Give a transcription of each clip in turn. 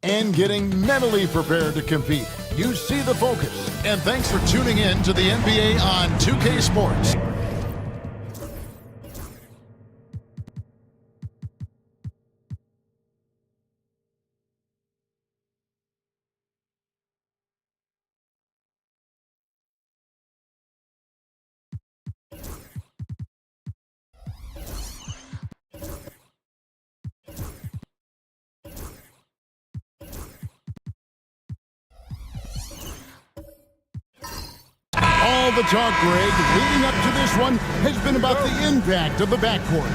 and getting mentally prepared to compete. You see the focus. And thanks for tuning in to the NBA on 2K Sports. All the talk, Greg, leading up to this one has been about the impact of the backcourt.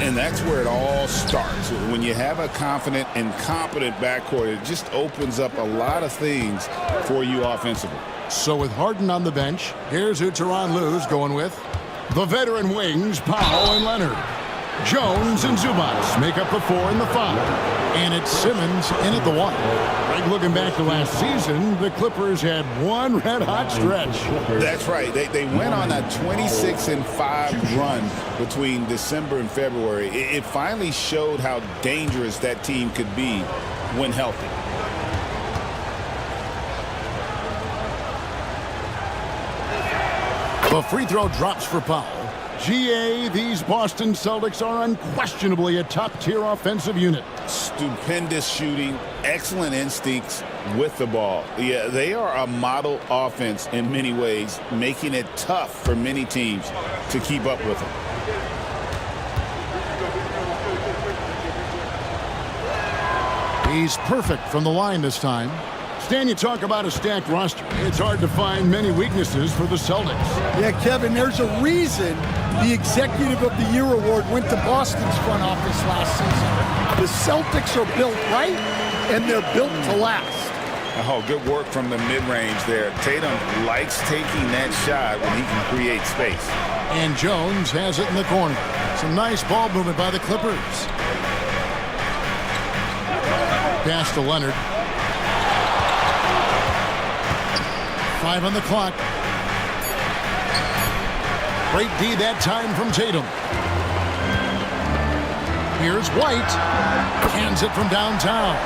And that's where it all starts. When you have a confident and competent backcourt, it just opens up a lot of things for you offensively. So with Harden on the bench, here's who Tyronn Lue's going with. The veteran wings, Powell and Leonard. Jones and Zubac make up the 4 and the 5. And it's Simmons in at the 1. Right, looking back to last season, the Clippers had one red-hot stretch. That's right. They went on a 26-5 run between December and February. It finally showed how dangerous that team could be when healthy. The free throw drops for Powell. GA, these Boston Celtics are unquestionably a top-tier offensive unit. Stupendous shooting, excellent instincts with the ball. Yeah, they are a model offense in many ways, making it tough for many teams to keep up with them. He's perfect from the line this time. Stan, you talk about a stacked roster. It's hard to find many weaknesses for the Celtics. Yeah, Kevin, there's a reason the Executive of the Year award went to Boston's front office last season. The Celtics are built right, and they're built to last. Oh, good work from the mid-range there. Tatum likes taking that shot when he can create space. And Jones has it in the corner. Some nice ball movement by the Clippers. Pass to Leonard. 5 on the clock. Great D that time from Tatum. Here's White. Hands it from downtown.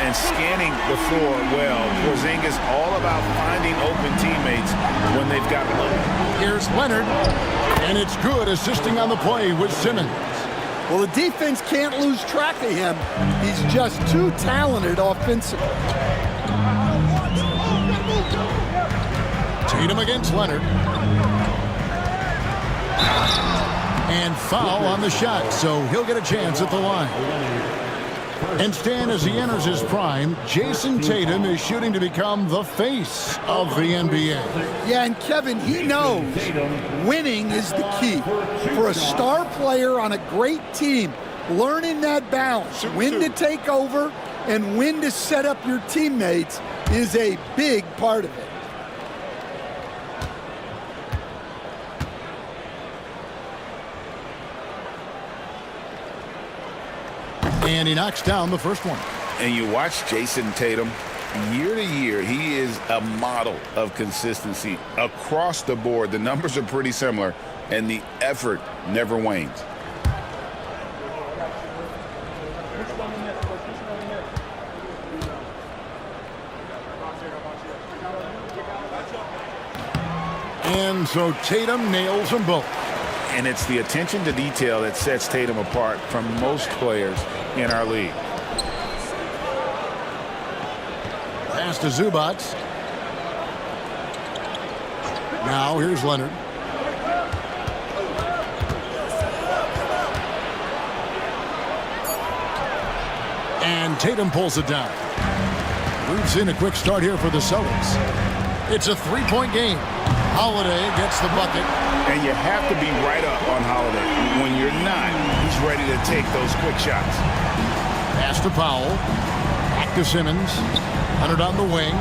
And scanning the floor well. Porzingis all about finding open teammates when they've got a look. Here's Leonard. And it's good, assisting on the play with Simmons. Well, the defense can't lose track of him. He's just too talented offensively. Tatum against Leonard. And foul on the shot, so he'll get a chance at the line. And Stan, as he enters his prime, Jason Tatum is shooting to become the face of the NBA. Yeah, and Kevin, he knows winning is the key. For a star player on a great team, learning that balance, when to take over and when to set up your teammates is a big part of it. And he knocks down the first one. And you watch Jason Tatum, year to year, he is a model of consistency across the board. The numbers are pretty similar, and the effort never wanes. And so Tatum nails them both. And it's the attention to detail that sets Tatum apart from most players in our league. Pass to Zubac. Now here's Leonard. And Tatum pulls it down. We've seen a quick start here for the Celtics. It's a three-point game. Holiday gets the bucket. And you have to be right up on Holiday. When you're not, he's ready to take those quick shots. Pass to Powell. Back to Simmons. Leonard on the wing.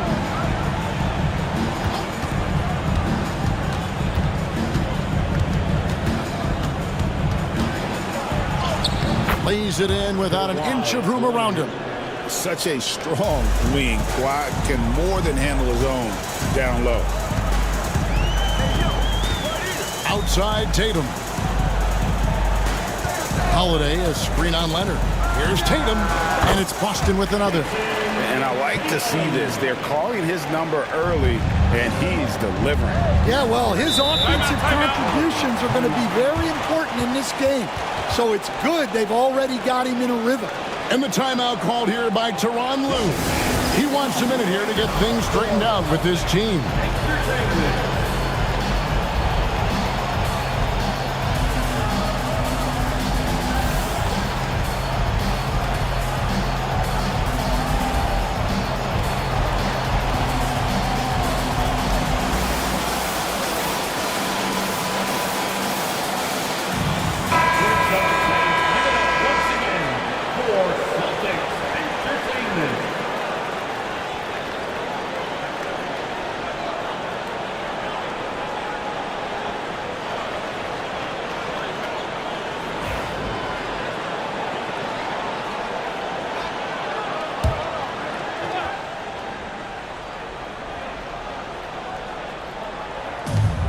Lays it in without an inch of room around him. Such a strong wing. Kawhi can more than handle his own down low. Outside Tatum. Holiday, a screen on Leonard. Here's Tatum, and it's Boston with another. I like to see this. They're calling his number early, and he's delivering. Yeah, well, his offensive contributions are going to be very important in this game. So it's good they've already got him in a rhythm. And the timeout called here by Tyronn Lue. He wants a minute here to get things straightened out with his team.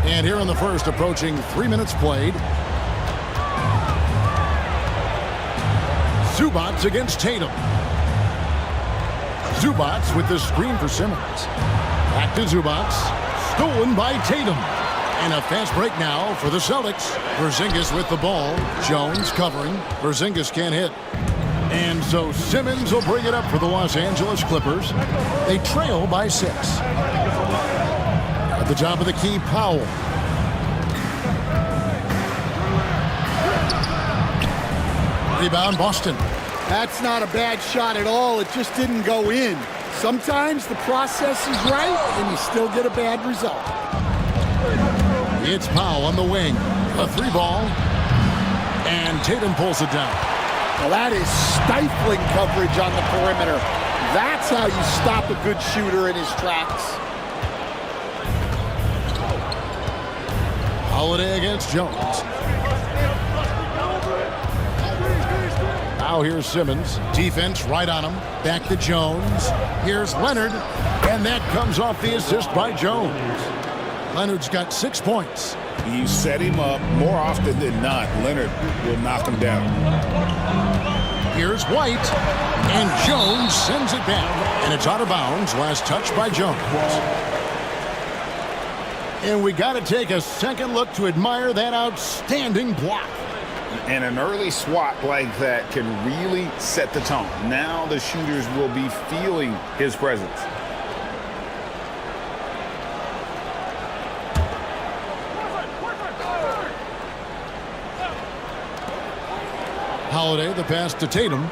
And here in the first, approaching 3 minutes played. Zubats against Tatum. Zubats with the screen for Simmons. Back to Zubats. Stolen by Tatum. And a fast break now for the Celtics. Porzingis with the ball. Jones covering. Porzingis can't hit. And so Simmons will bring it up for the Los Angeles Clippers. They trail by 6. At the top of the key, Powell. Rebound, Boston. That's not a bad shot at all. It just didn't go in. Sometimes the process is right, and you still get a bad result. It's Powell on the wing. A 3-ball. And Tatum pulls it down. Well, that is stifling coverage on the perimeter. That's how you stop a good shooter in his tracks. Holiday against Jones. Now here's Simmons. Defense right on him. Back to Jones. Here's Leonard. And that comes off the assist by Jones. Leonard's got 6 points. You set him up more often than not. Leonard will knock him down. Here's White. And Jones sends it back. And it's out of bounds. Last touch by Jones. And we got to take a second look to admire that outstanding block. And an early swat like that can really set the tone. Now the shooters will be feeling his presence. Holiday, the pass to Tatum.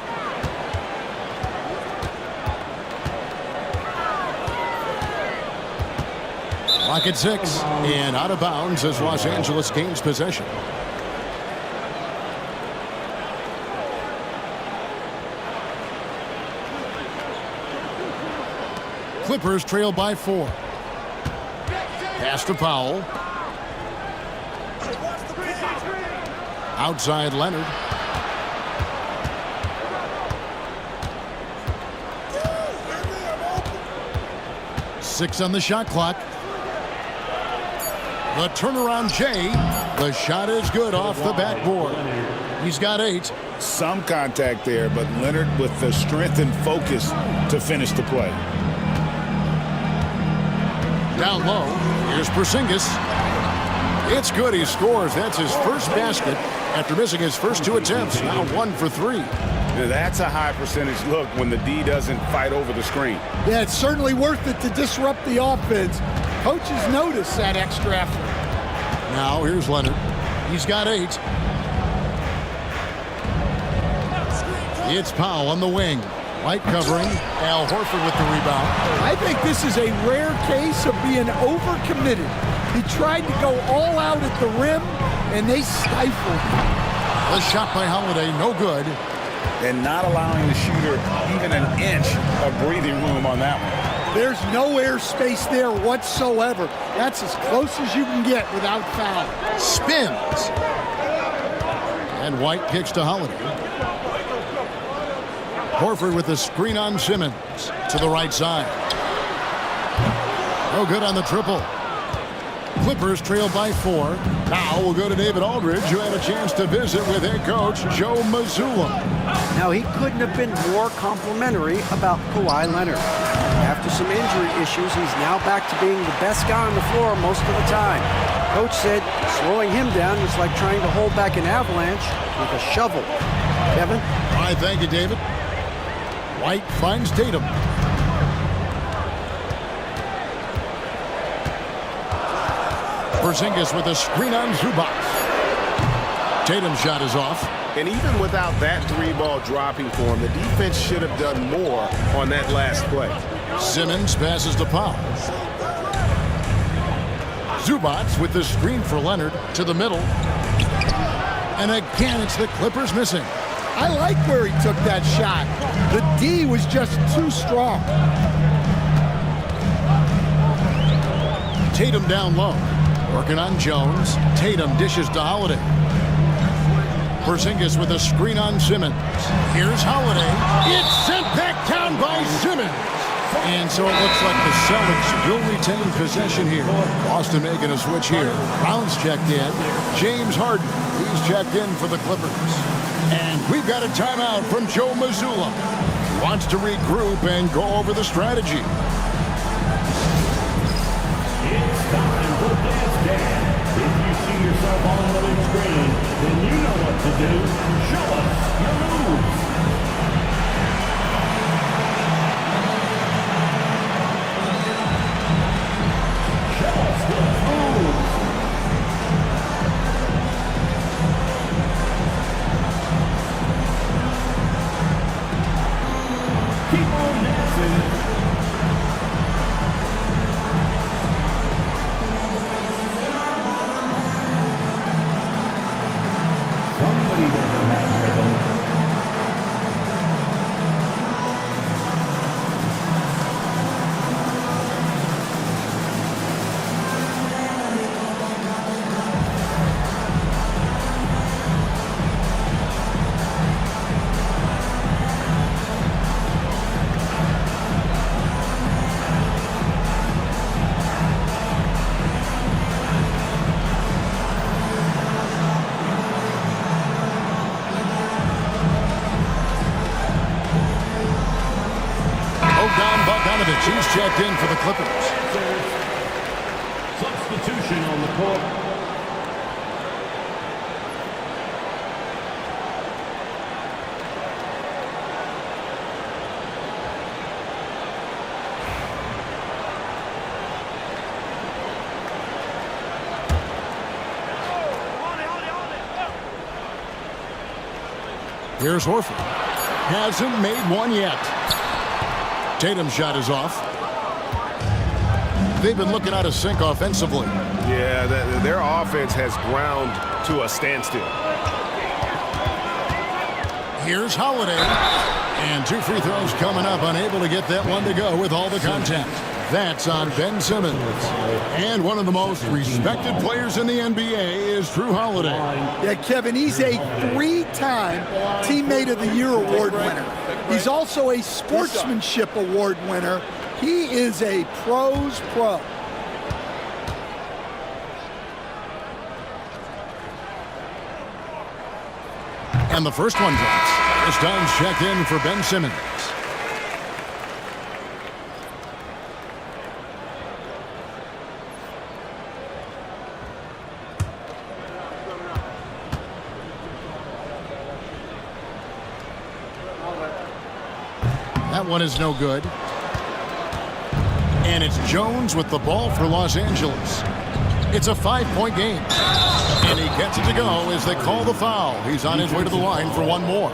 Clock at 6. And out of bounds as Los Angeles gains possession. Clippers trail by 4. Pass to Powell. Outside Leonard. Six on the shot clock. The turnaround Jay. The shot is good off the backboard. He's got 8. Some contact there, but Leonard with the strength and focus to finish the play. Down low, here's Porzingis. It's good, he scores. That's his first basket after missing his first 2 attempts. Now 1 for 3. That's a high percentage look when the D doesn't fight over the screen. Yeah, it's certainly worth it to disrupt the offense. Coaches notice that extra effort. Now here's Leonard. He's got 8. It's Powell on the wing. White covering. Al Horford with the rebound. I think this is a rare case of being overcommitted. He tried to go all out at the rim, and they stifled him. The shot by Holiday, no good. And not allowing the shooter even an inch of breathing room on that one. There's no air space there whatsoever. That's as close as you can get without foul. Spins. And White kicks to Holiday. Horford with the screen on Simmons to the right side. No good on the triple. Clippers trail by 4. Now we'll go to David Aldridge, who had a chance to visit with head coach Joe Mazzulla. Now, he couldn't have been more complimentary about Kawhi Leonard. After some injury issues, he's now back to being the best guy on the floor most of the time. Coach said slowing him down is like trying to hold back an avalanche with a shovel. Kevin? All right, thank you, David. White finds Tatum. Porzingis with a screen on Zubac. Tatum's shot is off. And even without that 3-ball dropping for him, the defense should have done more on that last play. Simmons passes to Powell. Zubac with the screen for Leonard to the middle. And again, it's the Clippers missing. I like where he took that shot. The D was just too strong. Tatum down low. Working on Jones. Tatum dishes to Holiday. Porzingis with a screen on Simmons. Here's Holiday. It's sent back down by Simmons. And so it looks like the Celtics will retain possession here. Boston making a switch here. Brown's checked in. James Harden, he's checked in for the Clippers. And we've got a timeout from Joe Mazzulla. Wants to regroup and go over the strategy. It's time for Dance Dance. If you see yourself on the big screen, then you know what to do. Show us your moves. Show us the moves. Keep on dancing. Somebody doesn't have rhythm. He's checked in for the Clippers. Substitution on the court. Here's Horford. Hasn't made one yet. Tatum's shot is off. They've been looking out of sync offensively. Yeah, their offense has ground to a standstill. Here's Holiday. And 2 free throws coming up. Unable to get that one to go with all the contact. That's on Ben Simmons. And one of the most respected players in the NBA is Drew Holiday. Yeah, Kevin, he's a 3-time Teammate of the Year award winner. He's also a Sportsmanship Award winner. He is a pro's pro. And the first one drops. This time's checked in for Ben Simmons. That one is no good. And it's Jones with the ball for Los Angeles. It's a 5-point game. And he gets it to go as they call the foul. He's on his way to the line for one more.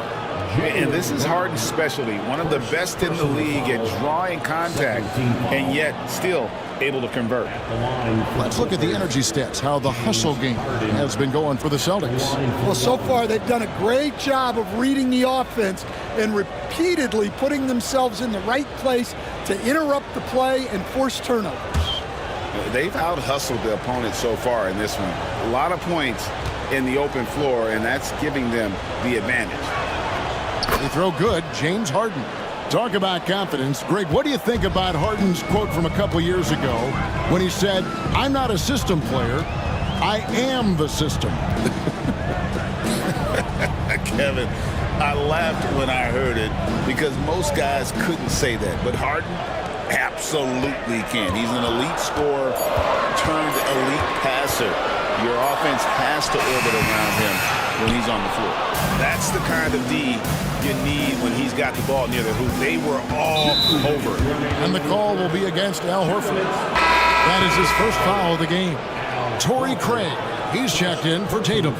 And this is Harden's specialty. One of the best in the league at drawing contact, and yet still able to convert. Let's look at the energy stats, how the hustle game has been going for the Celtics. Well, so far they've done a great job of reading the offense and repeatedly putting themselves in the right place to interrupt the play and force turnovers. They've out-hustled the opponent so far in this one. A lot of points in the open floor, and that's giving them the advantage. They throw good, James Harden. Talk about confidence. Greg, what do you think about Harden's quote from a couple years ago when he said, "I'm not a system player, I am the system"? Kevin, I laughed when I heard it because most guys couldn't say that. But Harden absolutely can. He's an elite scorer turned elite passer. Your offense has to orbit around him when he's on the floor. That's the kind of D you need when he's got the ball near the hoop. They were all over. And the call will be against Al Horford. That is his first foul of the game. Torrey Craig, he's checked in for Tatum.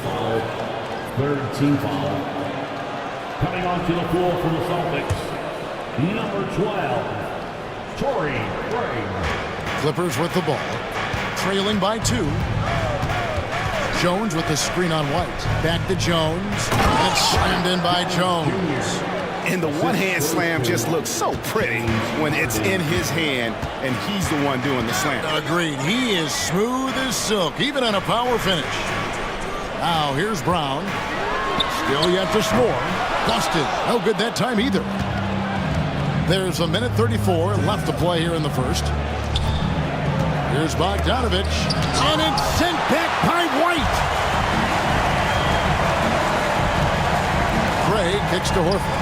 Third team foul. Coming onto the floor for the Celtics, number 12, Torrey Craig. Clippers with the ball, trailing by 2. Jones with the screen on White. Back to Jones. And it's slammed in by Jones. And the one-hand slam just looks so pretty when it's in his hand and he's the one doing the slam. Agreed. He is smooth as silk, even on a power finish. Now here's Brown. Still yet to score. Dusted. No good that time either. There's a minute 34 left to play here in the first. Here's Bogdanovich. And it's sent back by White. Craig kicks to Horford.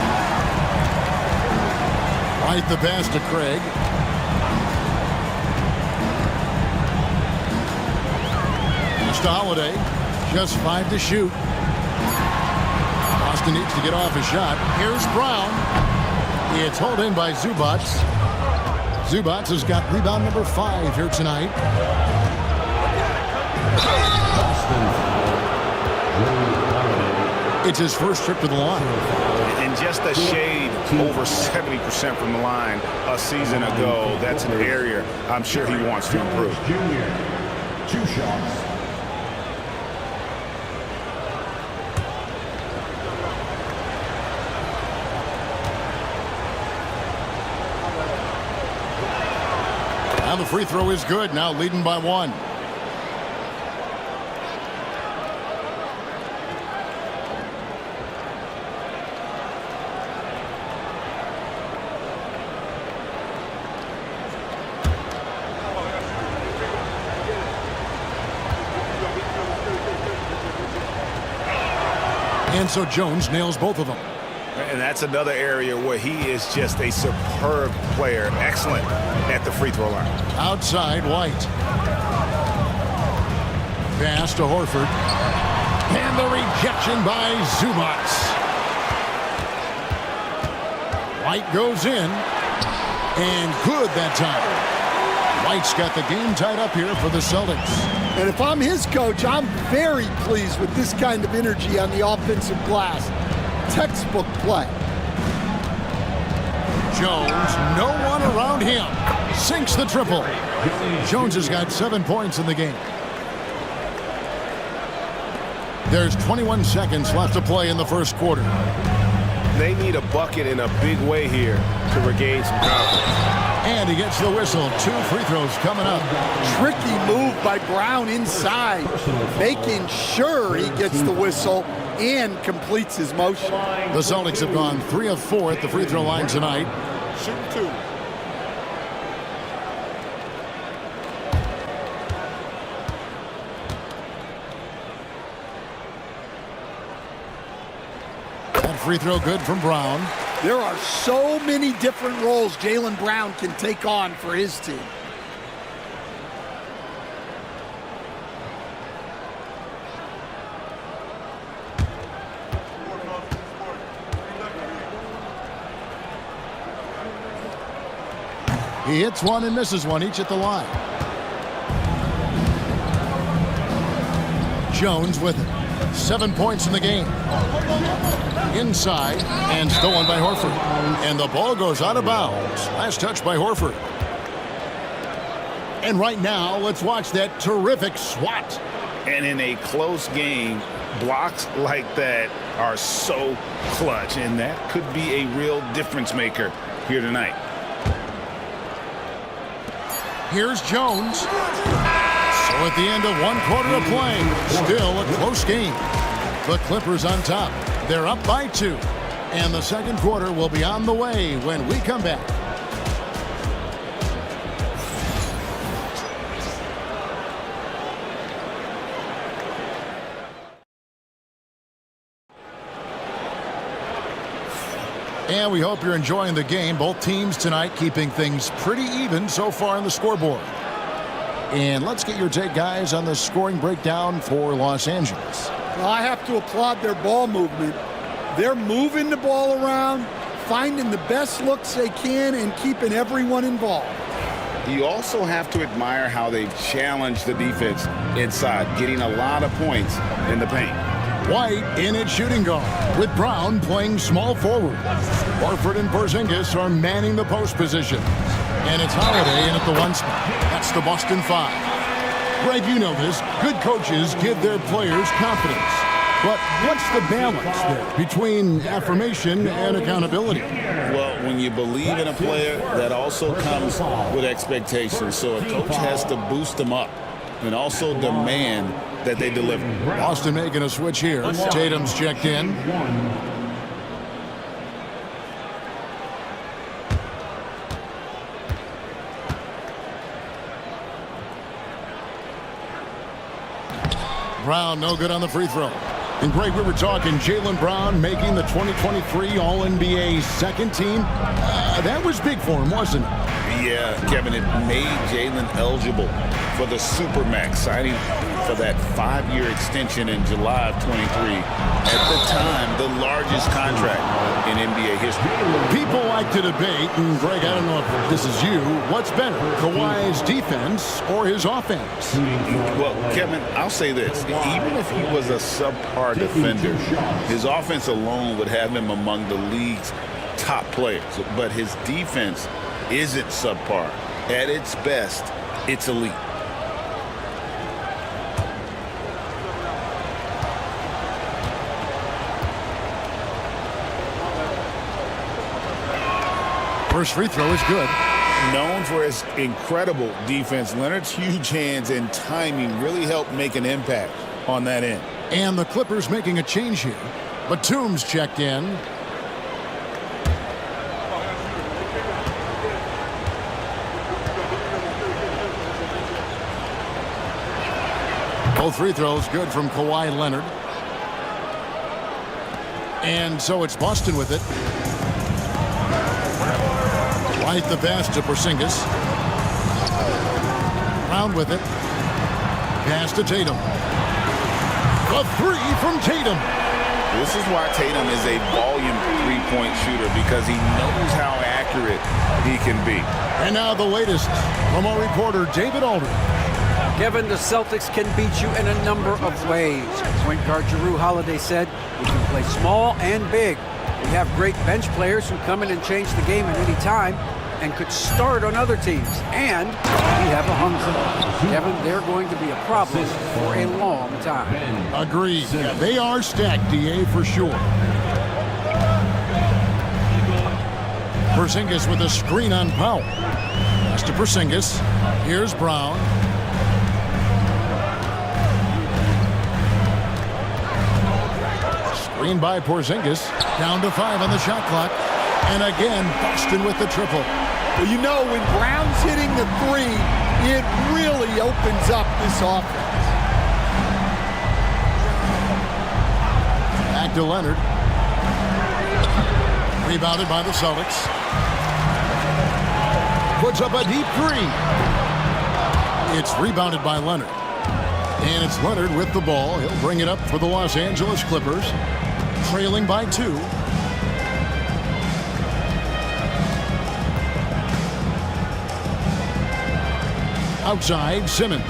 White the pass to Craig. Pass to Holiday. Just 5 to shoot. Boston needs to get off a shot. Here's Brown. It's hauled in by Zubac. Zubac has got rebound number 5 here tonight. It's his first trip to the line. And just a shade over 70% from the line a season ago. That's an area I'm sure he wants to improve. Junior, 2 shots. Now the free throw is good. Now leading by 1. And so Jones nails both of them. And that's another area where he is just a superb player. Excellent at the free throw line. Outside, White. Pass to Horford. And the rejection by Zubac. White goes in. And good that time. White's got the game tied up here for the Celtics. And if I'm his coach, I'm very pleased with this kind of energy on the offensive glass. Textbook play. Jones, no one around him. Sinks the triple. Jones has got 7 points in the game. There's 21 seconds left to play in the first quarter. They need a bucket in a big way here to regain some confidence. And he gets the whistle. 2 free throws coming up. Tricky move by Brown inside, making sure he gets the whistle and completes his motion. The Celtics have gone 3 of 4 at the free throw line tonight. Shoot 2. That free throw good from Brown. There are so many different roles Jaylen Brown can take on for his team. He hits one and misses one, each at the line. Jones with 7 points in the game. Inside and stolen by Horford. And the ball goes out of bounds. Last touch by Horford. And right now, let's watch that terrific swat. And in a close game, blocks like that are so clutch, and that could be a real difference maker here tonight. Here's Jones. So at the end of 1 quarter of play, still a close game. The Clippers on top. They're up by 2. And the second quarter will be on the way when we come back. And we hope you're enjoying the game. Both teams tonight keeping things pretty even so far on the scoreboard. And let's get your take, guys, on the scoring breakdown for Los Angeles. Well, I have to applaud their ball movement. They're moving the ball around, finding the best looks they can, and keeping everyone involved. You also have to admire how they've challenged the defense inside, getting a lot of points in the paint. White in at shooting guard, with Brown playing small forward. Horford and Porzingis are manning the post position. And it's Holiday in at the 1 spot. That's the Boston 5. Greg, you know this. Good coaches give their players confidence. But what's the balance there between affirmation and accountability? Well, when you believe in a player, that also comes with expectations. So a coach has to boost them up and also demand that they deliver. Boston making a switch here. Tatum's checked in. Brown no good on the free throw. And Greg, we were talking Jaylen Brown making the 2023 All-NBA second team. That was big for him, wasn't it? Yeah, Kevin, it made Jaylen eligible for the Supermax, signing for that 5-year extension in July of 23. At the time, the largest contract in NBA history. People like to debate, and Greg, I don't know if this is you, what's better, Kawhi's defense or his offense? Well, Kevin, I'll say this. Even if he was a subpar defender, his offense alone would have him among the league's top players. But his defense isn't subpar. At its best, it's elite. First free throw is good. Known for his incredible defense, Leonard's huge hands and timing really helped make an impact on that end. And the Clippers making a change here. Batum's checked in. Both free throws good from Kawhi Leonard. And so it's Boston with it. Right the pass to Porzingis. Brown with it. Pass to Tatum. A three from Tatum. This is why Tatum is a volume three-point shooter, because he knows how accurate he can be. And now the latest from our reporter, David Aldridge. Kevin, the Celtics can beat you in a number of ways. Point guard Jrue Holiday said, "We can play small and big. We have great bench players who come in and change the game at any time and could start on other teams. And we have a hunger." Kevin, they're going to be a problem for a long time. Agreed. Yeah, they are stacked, DA, for sure. Porzingis with a screen on Powell. Pass to Porzingis. Here's Brown. Screen by Porzingis. Down to 5 on the shot clock. And again, Boston with the triple. Well, you know, when Brown's hitting the three, it really opens up this offense. Back to Leonard. Rebounded by the Celtics. Puts up a deep three. It's rebounded by Leonard. And it's Leonard with the ball. He'll bring it up for the Los Angeles Clippers. Trailing by 2. Outside, Simmons.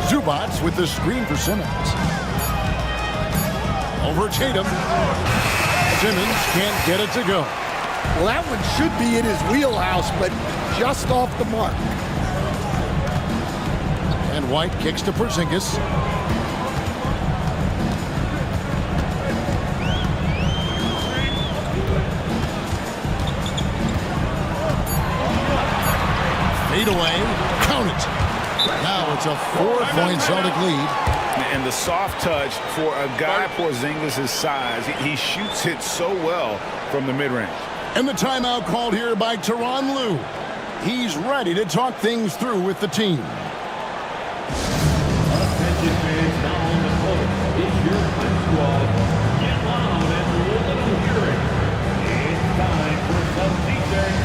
Zubats with the screen for Simmons. Over Tatum. Simmons can't get it to go. Well, that one should be in his wheelhouse, but just off the mark. And White kicks to Porzingis. Fade away. Count it. Now it's It's a 4-point Celtic lead. And the soft touch for a guy Porzingis' size, he shoots it so well from the mid-range. And the timeout called here by Tyronn Lue. He's ready to talk things through with the team. Attention fans, now on the court is your high squad. Get loud and let them hear it. It's time for some defense.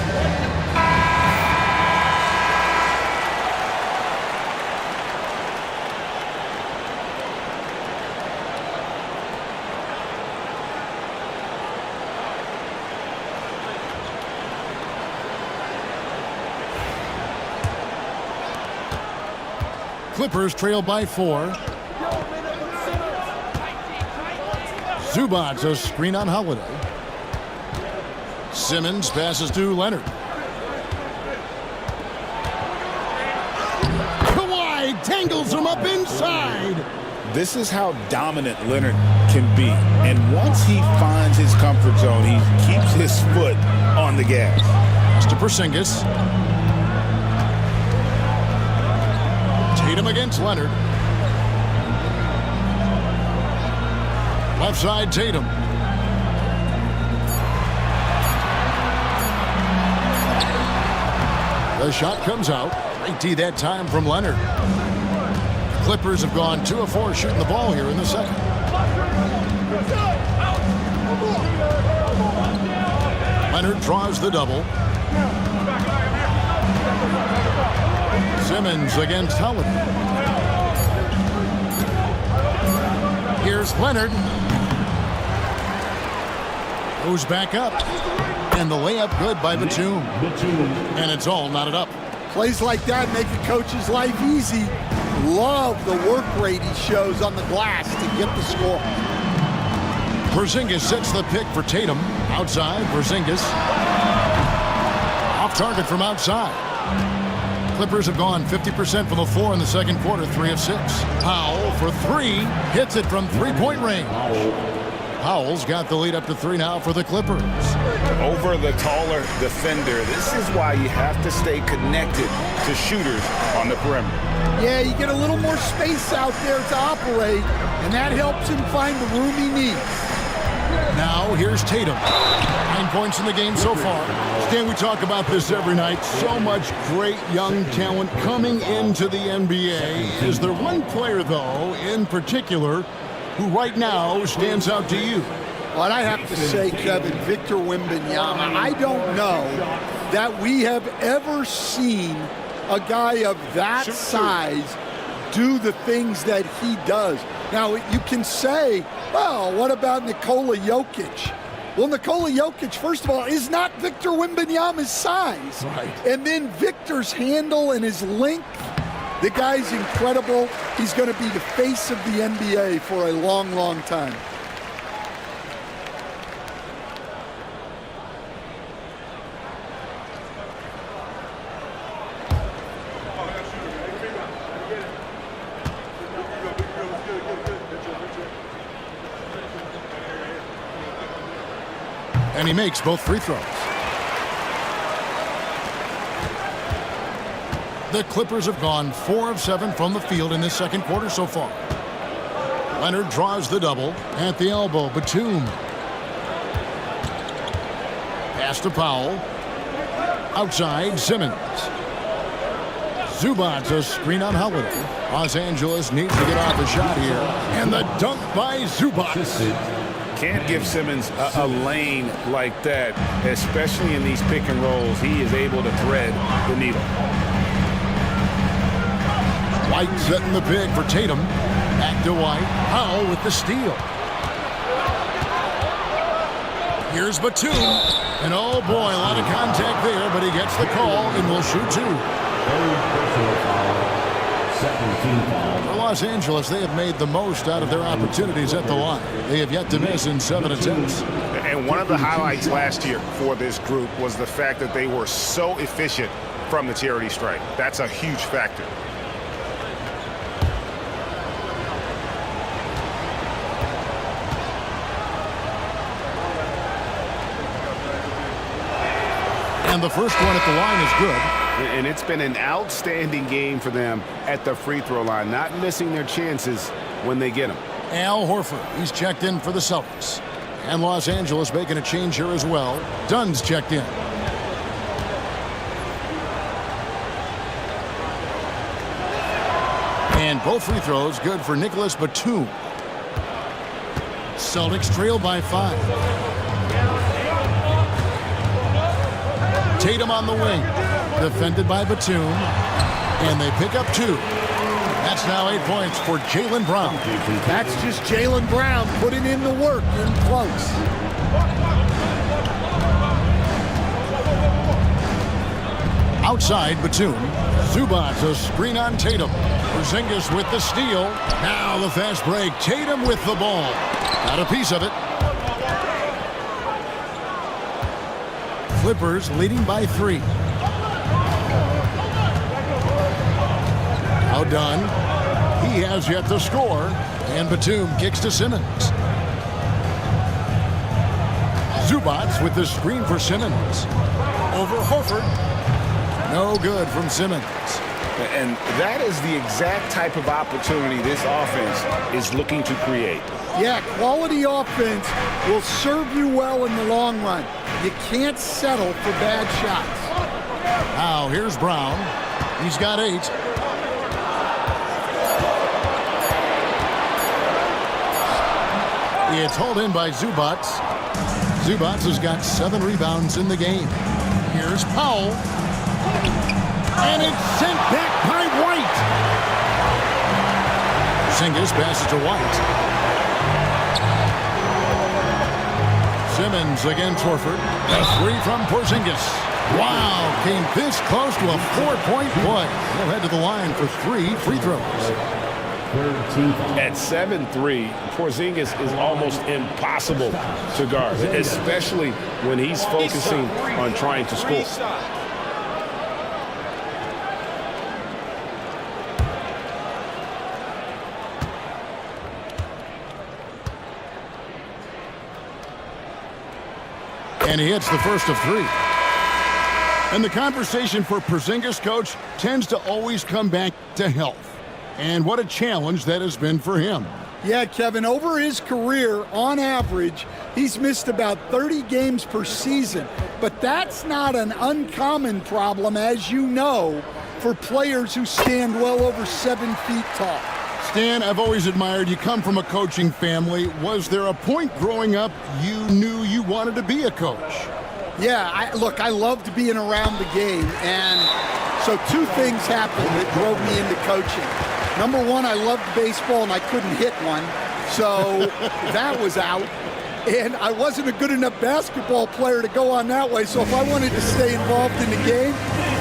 Clippers trail by 4. Zubac, a screen on Holiday. Simmons passes to Leonard. Kawhi tangles him up inside. This is how dominant Leonard can be. And once he finds his comfort zone, he keeps his foot on the gas. Pass to Porzingis. Tatum against Leonard. Left side, Tatum. The shot comes out. Great D that time from Leonard. The Clippers have gone 2 of 4 shooting the ball here in the second. Leonard draws the double. Simmons against Holiday. Here's Leonard. Goes back up. And the layup good by Batum. And it's all knotted up. Plays like that make a coach's life easy. Love the work rate he shows on the glass to get the score. Porzingis sets the pick for Tatum. Outside, Porzingis. Off target from outside. Clippers have gone 50% from the floor in the second quarter, 3 of 6. Powell for 3, hits it from three-point range. Powell's got the lead up to 3 now for the Clippers. Over the taller defender, this is why you have to stay connected to shooters on the perimeter. Yeah, you get a little more space out there to operate, and that helps him find the room he needs. Now, here's Tatum. 9 points in the game so far. Stan, we talk about this every night. So much great young talent coming into the NBA. Is there one player, though, in particular, who right now stands out to you? Well, I have to say, Kevin, Victor Wembanyama. I don't know that we have ever seen a guy of that size do the things that he does. Now, you can say, well, what about Nikola Jokic? Well, Nikola Jokic, first of all, is not Victor Wembanyama's size. Right. And then Victor's handle and his length, the guy's incredible. He's going to be the face of the NBA for a long, long time. And he makes both free throws. The Clippers have gone 4 of 7 from the field in this second quarter so far. Leonard draws the double at the elbow. Batum. Pass to Powell. Outside, Simmons. Zubac, a screen on Holiday. Los Angeles needs to get off a shot here. And the dunk by Zubac. Can't give Simmons a lane like that, especially in these pick and rolls. He is able to thread the needle. White setting the pick for Tatum. Back to White. Powell with the steal. Here's Batum. And oh boy, a lot of contact there, but he gets the call and will shoot 2. For Los Angeles, they have made the most out of their opportunities at the line. They have yet to miss in 7 attempts. And one of the highlights last year for this group was the fact that they were so efficient from the charity stripe. That's a huge factor. And the first one at the line is good. And it's been an outstanding game for them at the free throw line, not missing their chances when they get them. Al Horford, he's checked in for the Celtics. And Los Angeles making a change here as well. Dunn's checked in. And both free throws good for Nicholas Batum. Celtics trail by 5. Tatum on the wing. Defended by Batum. And they pick up 2. That's now 8 points for Jaylen Brown. That's just Jaylen Brown putting in the work in close. Outside Batum. Zubac a screen on Tatum. Porzingis with the steal. Now the fast break. Tatum with the ball. Got a piece of it. Clippers leading by 3. Now Dunn. He has yet to score. And Batum kicks to Simmons. Zubac with the screen for Simmons. Over Horford. No good from Simmons. And that is the exact type of opportunity this offense is looking to create. Yeah, quality offense will serve you well in the long run. You can't settle for bad shots. Now here's Brown. He's got 8. It's hauled in by Zubac. Zubac has got 7 rebounds in the game. Here's Powell. And it's sent back by White. Porzingis passes to White. Simmons against Horford. A 3 from Porzingis. Wow, came this close to a 4-point play. He'll head to the line for 3 free throws. At 7'3", Porzingis is almost impossible to guard, especially when he's focusing on trying to score. And he hits the first of 3. And the conversation for Porzingis, coach, tends to always come back to health. And what a challenge that has been for him. Yeah, Kevin, over his career, on average, he's missed about 30 games per season. But that's not an uncommon problem, as you know, for players who stand well over 7 feet tall. Stan, I've always admired you. Come from a coaching family. Was there a point growing up you knew you wanted to be a coach? Yeah, I loved being around the game. And so 2 things happened that drove me into coaching. Number 1, I loved baseball and I couldn't hit one. So that was out. And I wasn't a good enough basketball player to go on that way. So if I wanted to stay involved in the game,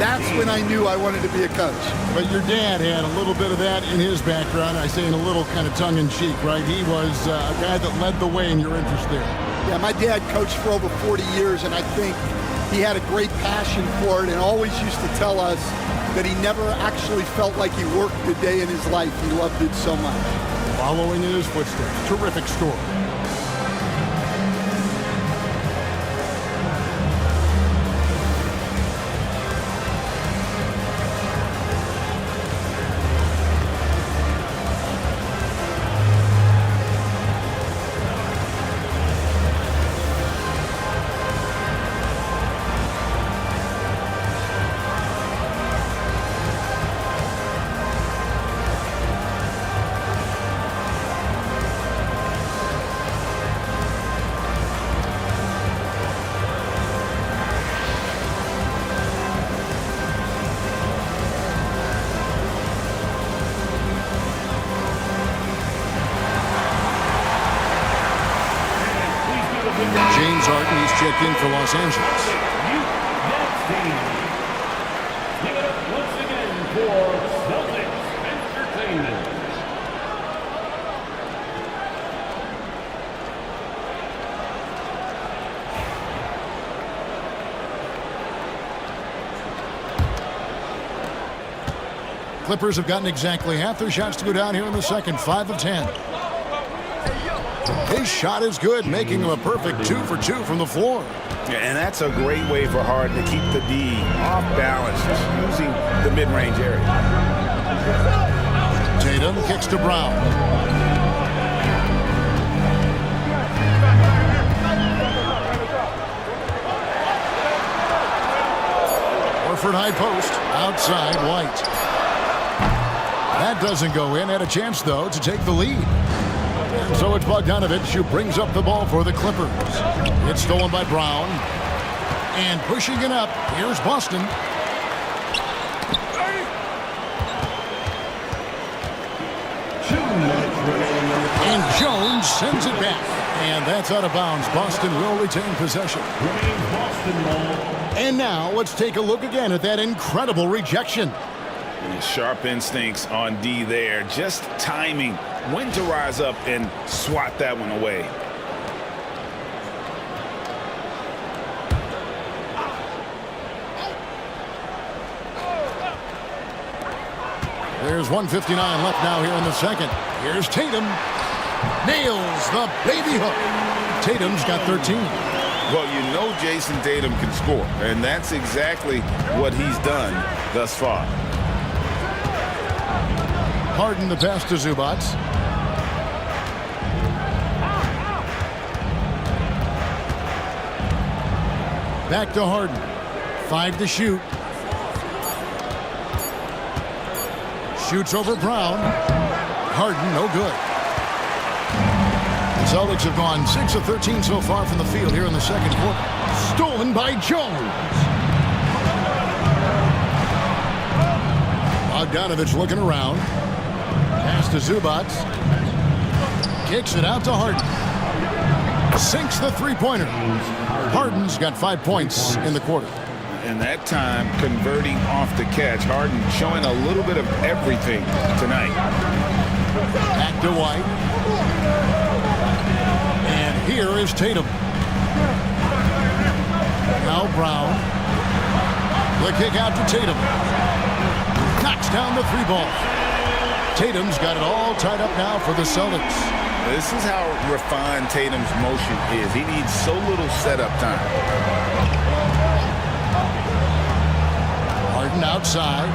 that's when I knew I wanted to be a coach. But your dad had a little bit of that in his background. I say in a little kind of tongue-in-cheek, right? He was a guy that led the way in your interest there. Yeah, my dad coached for over 40 years, and I think he had a great passion for it and always used to tell us that he never actually felt like he worked a day in his life. He loved it so much. Following in his footsteps. Terrific score. Checked in for Los Angeles. Give it up once again for Celtics Entertainment. Clippers have gotten exactly half their shots to go down here in the second. 5 of 10. His shot is good, making him a perfect 2 for 2 from the floor. Yeah, and that's a great way for Harden to keep the D off balance, just using the mid-range area. Tatum kicks to Brown. Horford high post, outside White. That doesn't go in. Had a chance, though, to take the lead. And so it's Bogdanovich who brings up the ball for the Clippers. It's stolen by Brown. And pushing it up, here's Boston. And Jones sends it back. And that's out of bounds. Boston will retain possession. And now let's take a look again at that incredible rejection. Sharp instincts on D there. Just timing when to rise up and swat that one away. There's 1:59 left now here in the second. Here's Tatum. Nails the baby hook. Tatum's got 13. Well, you know Jason Tatum can score, and that's exactly what he's done thus far. Harden the pass to Zubac. Back to Harden. 5 to shoot. Shoots over Brown. Harden, no good. The Celtics have gone 6 of 13 so far from the field here in the second quarter. Stolen by Jones. Bogdanovich looking around. Pass to Zubac. Kicks it out to Harden. Sinks the three-pointer. Harden's got 5 points in the quarter. And that time, converting off the catch. Harden showing a little bit of everything tonight. Back to White. And here is Tatum. Now Brown. The kick out to Tatum. Knocks down the three ball. Tatum's got it all tied up now for the Celtics. This is how refined Tatum's motion is. He needs so little setup time. Harden outside.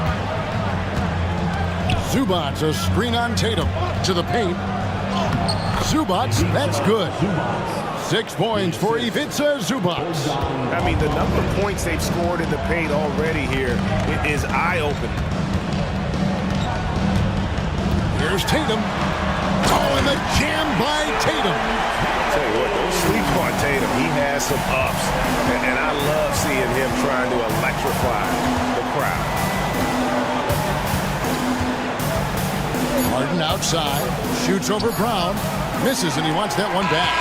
Zubac, a screen on Tatum to the paint. Zubac, that's good. 6 points for Ivica Zubac. I mean, the number of points they've scored in the paint already here is eye-opening. Here's Tatum. Oh, and the jam by Tatum. Tell you what, don't sleep on Tatum. He has some ups, and I love seeing him trying to electrify the crowd. Harden outside, shoots over Brown, misses, and he wants that one back.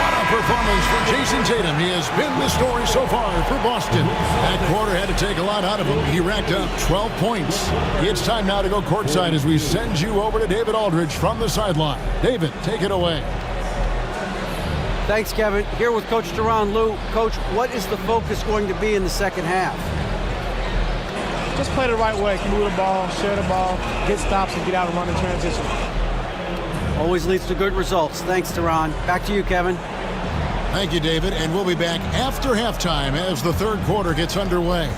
What a performance for Jason Tatum. He has been the story so far for Boston. That quarter had to take a lot out of him. He racked up 12 points. It's time now to go courtside as we send you over to David Aldridge from the sideline. David, take it away. Thanks, Kevin. Here with Coach Tyronn Lue. Coach, what is the focus going to be in the second half? Just play the right way. Move the ball, share the ball, get stops, and get out and run in transition. Always leads to good results. Thanks, Tyronn. Back to you, Kevin. Thank you, David. And we'll be back after halftime as the third quarter gets underway.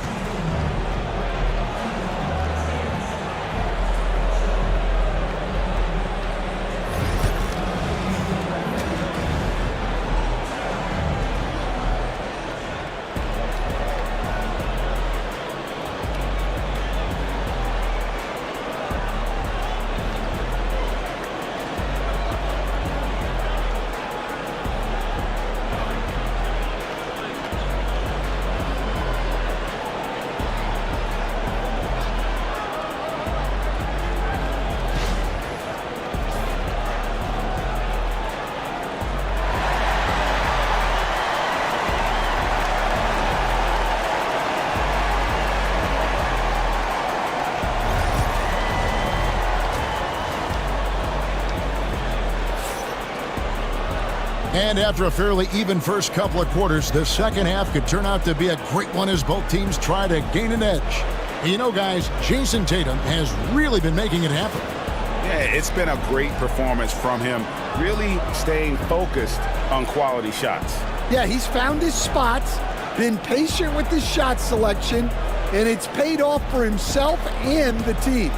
And after a fairly even first couple of quarters, the second half could turn out to be a great one as both teams try to gain an edge. And you know, guys, Jason Tatum has really been making it happen. Yeah, It's been a great performance from him, really staying focused on quality shots. Yeah, he's found his spots, been patient with his shot selection, and it's paid off for himself and the team.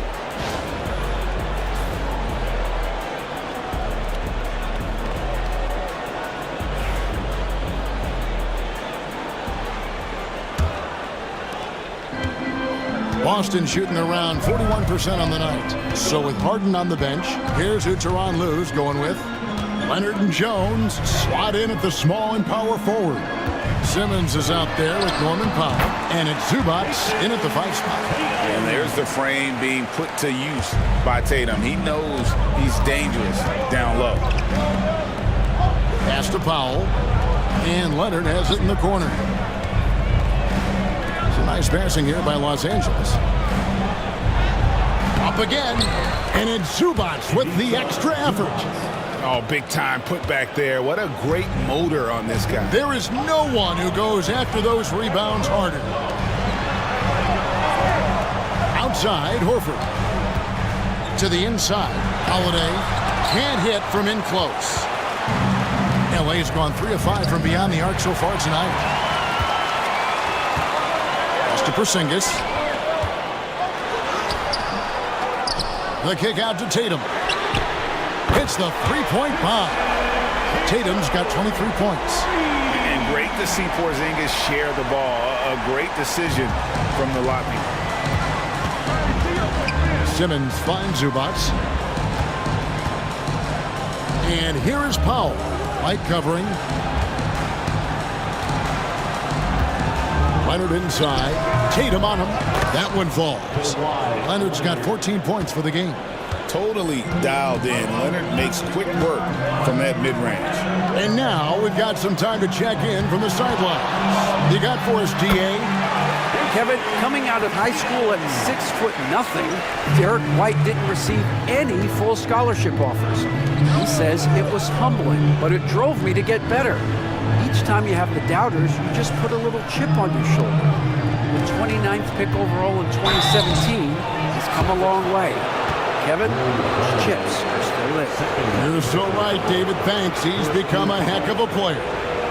Boston shooting around 41% on the night. So with Harden on the bench, here's who Tyronn Lue's going with. Leonard and Jones slot in at the small and power forward. Simmons is out there with Norman Powell. And it's Zubac in at the 5 spot. And there's the frame being put to use by Tatum. He knows he's dangerous down low. Pass to Powell. And Leonard has it in the corner. Nice passing here by Los Angeles. Up again, and it's Zubac with the extra effort. Oh, big time put back there. What a great motor on this guy. There is no one who goes after those rebounds harder. Outside, Horford. To the inside, Holiday can't hit from in close. LA's gone 3 of 5 from beyond the arc so far tonight. To Porzingis. The kick out to Tatum. Hits the 3-point bomb. Tatum's got 23 points. And great to see Porzingis share the ball. A great decision from the lobby. Simmons finds Zubac. And here is Powell. Light covering. Leonard inside. Tatum on him. That one falls. Leonard's got 14 points for the game. Totally dialed in. Leonard makes quick work from that mid-range. And now we've got some time to check in from the sidelines. You got for us, DA? Kevin, coming out of high school at 6'0", Derek White didn't receive any full scholarship offers. He says it was humbling, but it drove me to get better. Each time you have the doubters, you just put a little chip on your shoulder. The 29th pick overall in 2017 has come a long way. Kevin, those chips are still in. You're so right, David. Thanks. He's become a heck of a player.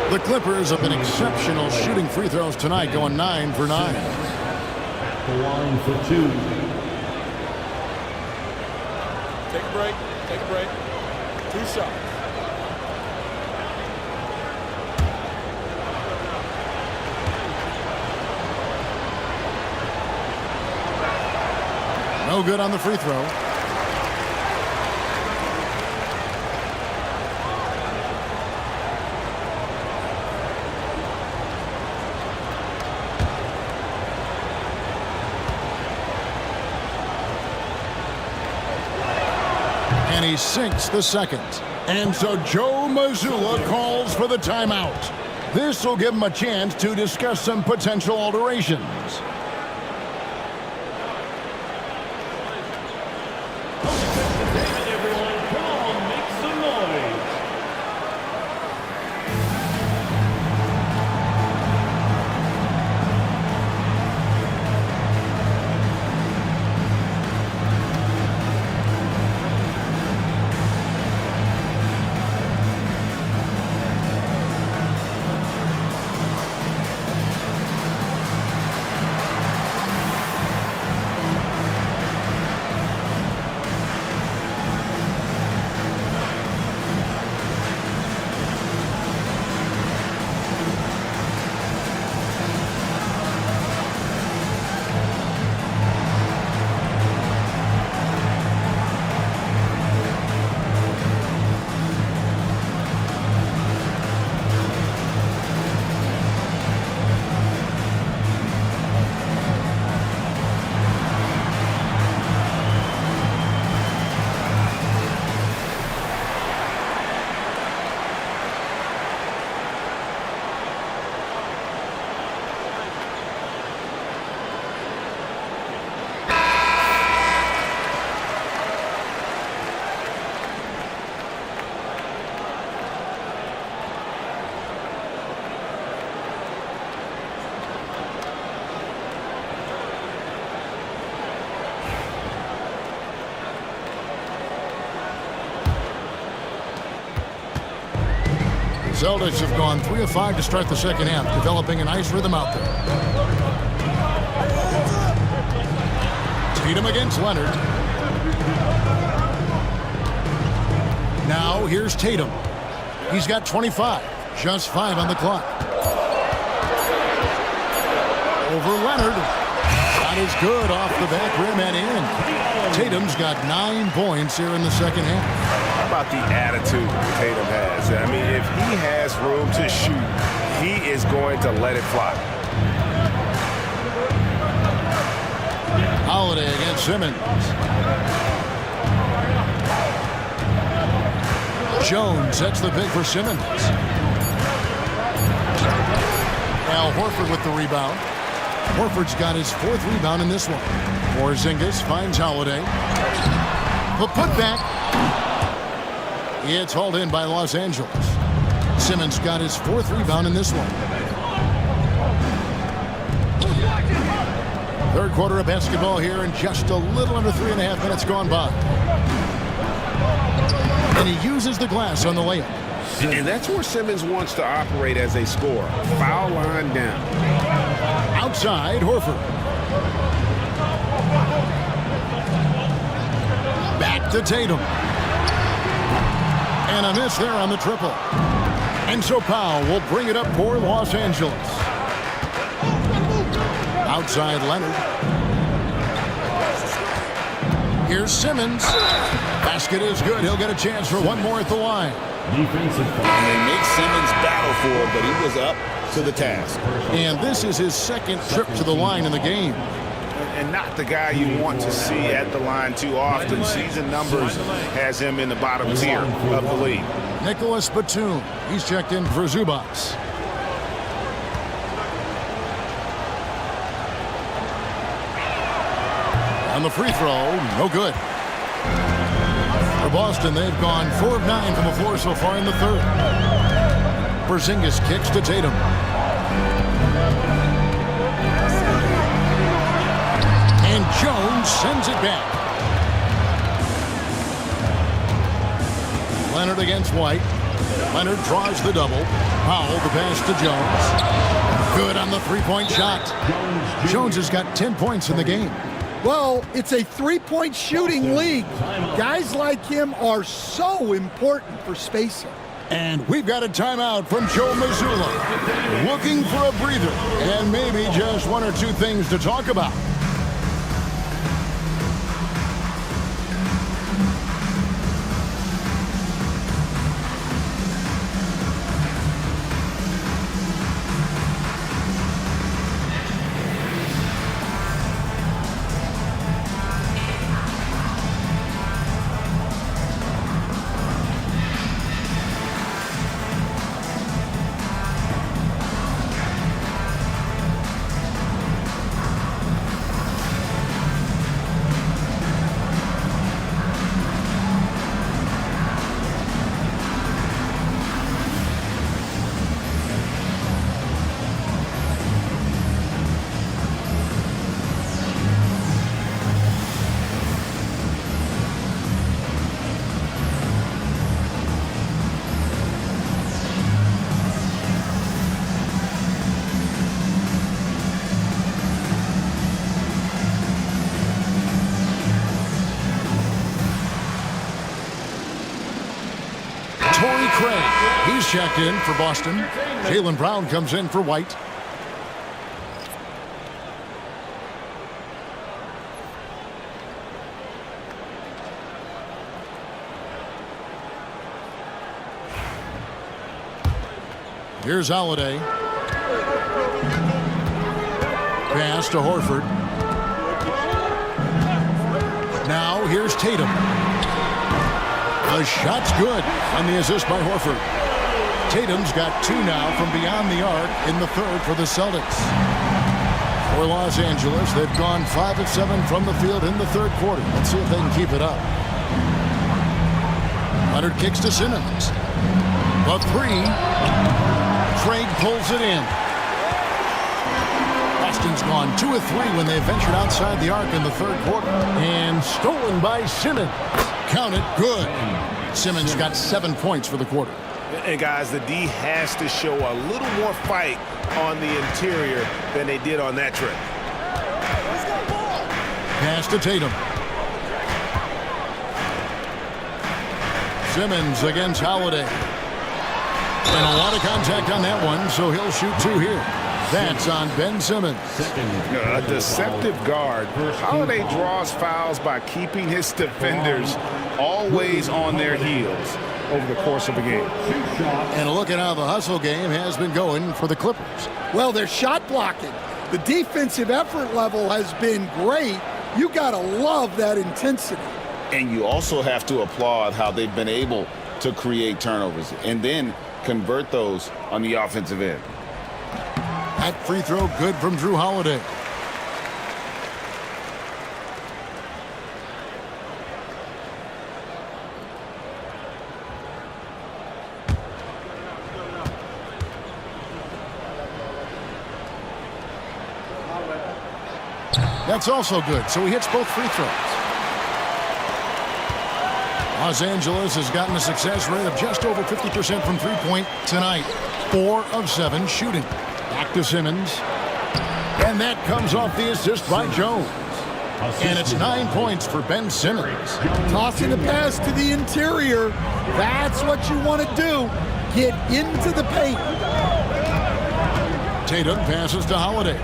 The Clippers have been exceptional shooting free throws tonight, going 9 for 9. The line for 2. Take a break. Take a break. 2 shots. No good on the free throw. And he sinks the second. And so Joe Mazzulla calls for the timeout. This will give him a chance to discuss some potential alterations. Celtics have gone 3 of 5 to start the second half, developing a nice rhythm out there. Tatum against Leonard. Now here's Tatum. He's got 25, just 5 on the clock. Over Leonard. Shot is good off the back rim and in. Tatum's got 9 points here in the second half. How about the attitude Tatum has? I mean, if he has room to shoot, he is going to let it fly. Holiday against Simmons. Jones sets the pick for Simmons. Al Horford with the rebound. Horford's got his 4th rebound in this one. Porzingis finds Holiday. The putback. It's hauled in by Los Angeles. Simmons got his 4th rebound in this one. Third quarter of basketball here, and just a little under 3.5 minutes gone by. And he uses the glass on the layup. And that's where Simmons wants to operate as a scorer. Foul line down. Outside, Horford. Back to Tatum. And a miss there on the triple. And so Powell will bring it up for Los Angeles. Outside Leonard. Here's Simmons. Basket is good. He'll get a chance for one more at the line. Defensive foul. And they make Simmons battle for it, but he was up to the task. And this is his 2nd trip to the line in the game. And not the guy you want to see at the line too often. Season numbers has him in the bottom tier of the league. Nicholas Batum. He's checked in for Zubats. On the free throw, no good. For Boston, they've gone 4 of 9 from the floor so far in the third. Porzingis kicks to Tatum. And Jones sends it back. Leonard against White. Leonard draws the double. Powell the pass to Jones. Good on the three-point shot. Jones has got 10 points in the game. Well, it's a 3-point shooting league. Guys like him are so important for spacing. And we've got a timeout from Joe Mazzulla. Looking for a breather and maybe just 1 or 2 things to talk about. He's checked in for Boston. Jaylen Brown comes in for White. Here's Holiday. Pass to Horford. Now here's Tatum. The shot's good on the assist by Horford. Tatum's got 2 now from beyond the arc in the third for the Celtics. For Los Angeles, they've gone 5 of 7 from the field in the third quarter. Let's see if they can keep it up. Leonard kicks to Simmons. The 3. Craig pulls it in. Boston's gone 2 of 3 when they ventured outside the arc in the third quarter. And stolen by Simmons. Count it, good. Simmons got 7 points for the quarter. And guys, the D has to show a little more fight on the interior than they did on that trip. Pass to Tatum. Simmons against Holiday. And a lot of contact on that one, so he'll shoot two here. That's on Ben Simmons. A deceptive guard. Holiday draws fouls by keeping his defenders always on their heels over the course of a game. And look at how the hustle game has been going for the Clippers. Well, they're shot blocking. The defensive effort level has been great. You got to love that intensity. And you also have to applaud how they've been able to create turnovers and then convert those on the offensive end. That free throw good from Drew Holiday. That's also good, so he hits both free throws. Los Angeles has gotten a success rate of just over 50% from three-point tonight. 4 of 7 shooting. Back to Simmons. And that comes off the assist by Jones. And it's 9 points for Ben Simmons. Tossing a pass to the interior. That's what you want to do. Get into the paint. Tatum passes to Holiday.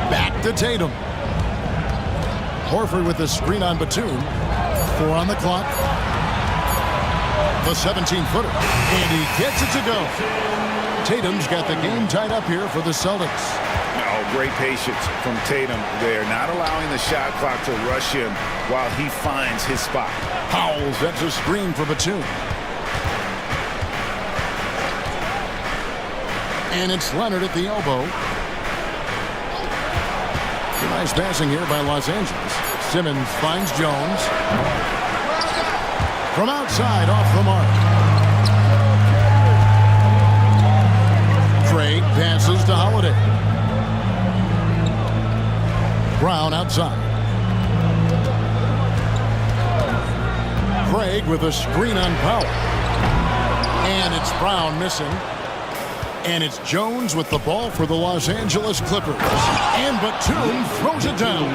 Back to Tatum. Horford with the screen on Batum. 4 on the clock. The 17-footer. And he gets it to go. Tatum's got the game tied up here for the Celtics. Oh, great patience from Tatum there, not allowing the shot clock to rush him while he finds his spot. Powell sets a screen for Batum. And it's Leonard at the elbow. Nice passing here by Los Angeles. Simmons finds Jones. From outside, off the mark. Craig passes to Holiday. Brown outside. Craig with a screen on Powell. And it's Brown missing. And it's Jones with the ball for the Los Angeles Clippers. And Batum throws it down.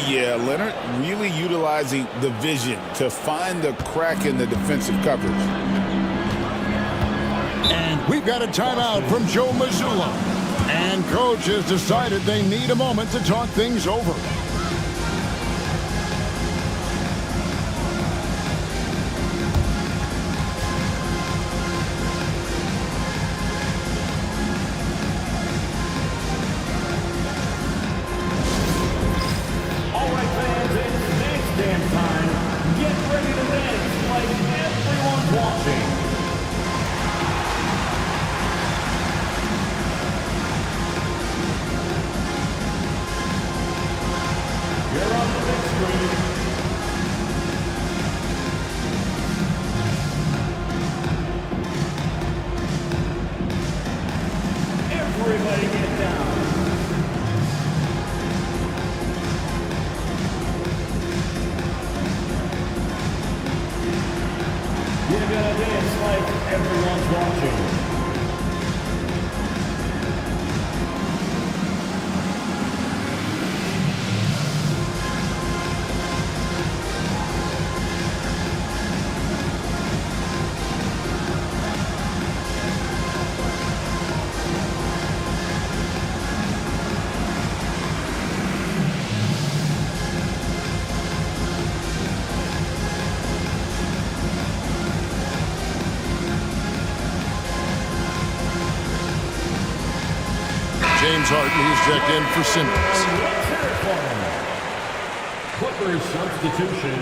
Yeah, Leonard really utilizing the vision to find the crack in the defensive coverage. And we've got a timeout from Joe Mazzulla. And coach has decided they need a moment to talk things over. James Harden, he's checked in for Simmons. Clippers substitution,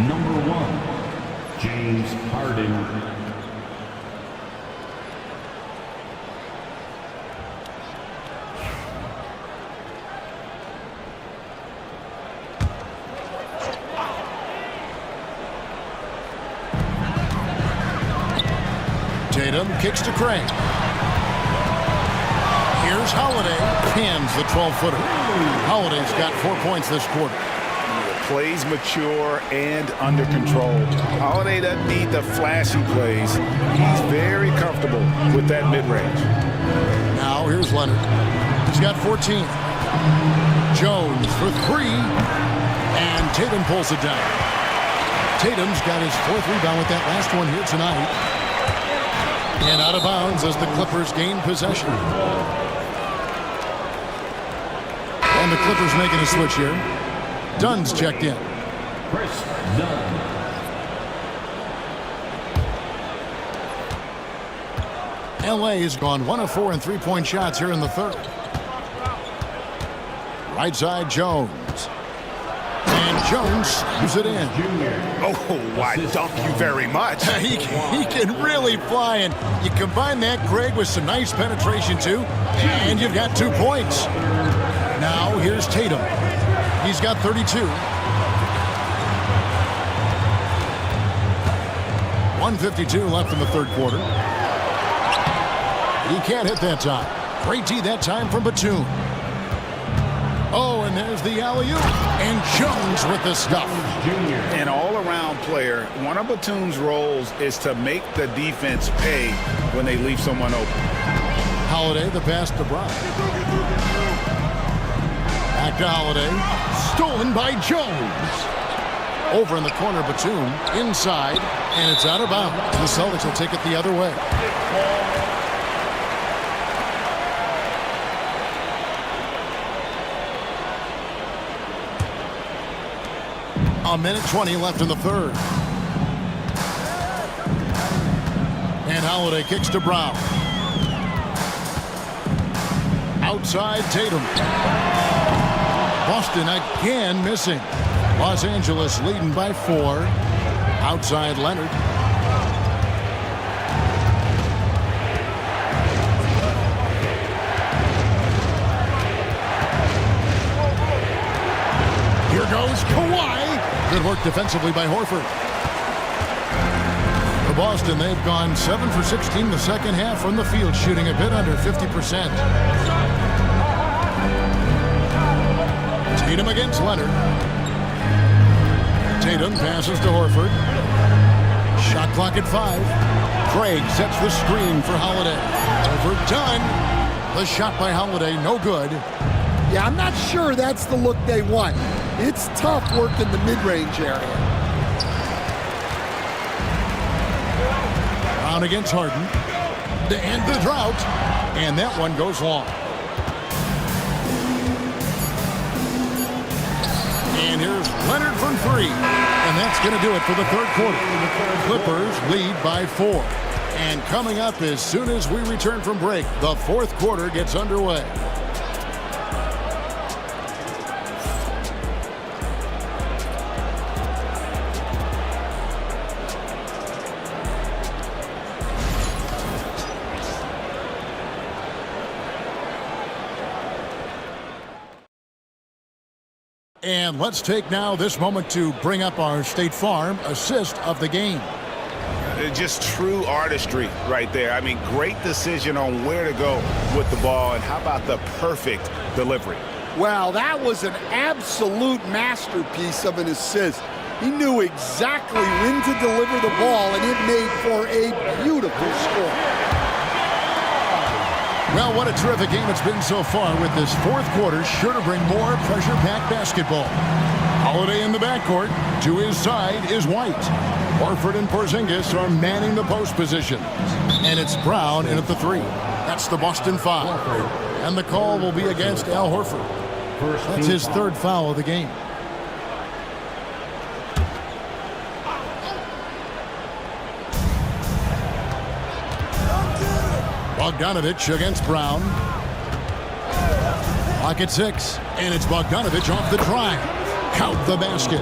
number 1, James Harden. Tatum kicks to Craig. Here's Holiday, pins the 12-footer. Holiday's got 4 points this quarter. plays mature and under control. Holiday doesn't need the flashy plays. He's very comfortable with that mid-range. Now here's Leonard. He's got 14. Jones for 3. And Tatum pulls it down. Tatum's got his 4th rebound with that last one here tonight. And out of bounds as the Clippers gain possession. And the Clippers making a switch here. Dunn's checked in. Chris Dunn. LA has gone 1 of 4 in three-point shots here in the third. Right side Jones. And Jones slams it in. Oh, why, thank you very much. He can really fly, and you combine that, Greg, with some nice penetration, too, and you've got 2 points. Now, here's Tatum. He's got 32. 1:52 left in the third quarter. He can't hit that time. Great D that time from Batum. Oh, and there's the alley-oop. And Jones with the stuff. An all-around player, one of Batum's roles is to make the defense pay when they leave someone open. Holiday, the pass to Brown. Back to Holiday. Stolen by Jones. Over in the corner, Batum. Inside. And it's out of bounds. The Celtics will take it the other way. A minute 20 left in the third. And Holiday kicks to Brown. Outside Tatum. Boston again missing. Los Angeles leading by 4. Outside Leonard. Here goes Kawhi. Good work defensively by Horford. For Boston, they've gone 7 for 16 the second half from the field, shooting a bit under 50%. Tatum against Leonard. Tatum passes to Horford. Shot clock at 5. Craig sets the screen for Holiday. Overdone. The shot by Holiday, no good. Yeah, I'm not sure that's the look they want. It's tough work in the mid-range area. Brown against Harden. To end the drought. And that one goes long. And here's Leonard from 3. And that's going to do it for the third quarter. Clippers lead by 4. And coming up as soon as we return from break, the fourth quarter gets underway. And let's take now this moment to bring up our State Farm assist of the game. Just true artistry right there. I mean, great decision on where to go with the ball, and how about the perfect delivery? Well, that was an absolute masterpiece of an assist. He knew exactly when to deliver the ball, and it made for a beautiful score. Well, what a terrific game it's been so far, with this fourth quarter sure to bring more pressure-packed basketball. Holiday in the backcourt. To his side is White. Horford and Porzingis are manning the post position. And it's Brown in at the 3. That's the Boston foul. And the call will be against Al Horford. That's his third foul of the game. Bogdanovich against Brown. Clock at 6. And it's Bogdanovich off the drive. Count the basket.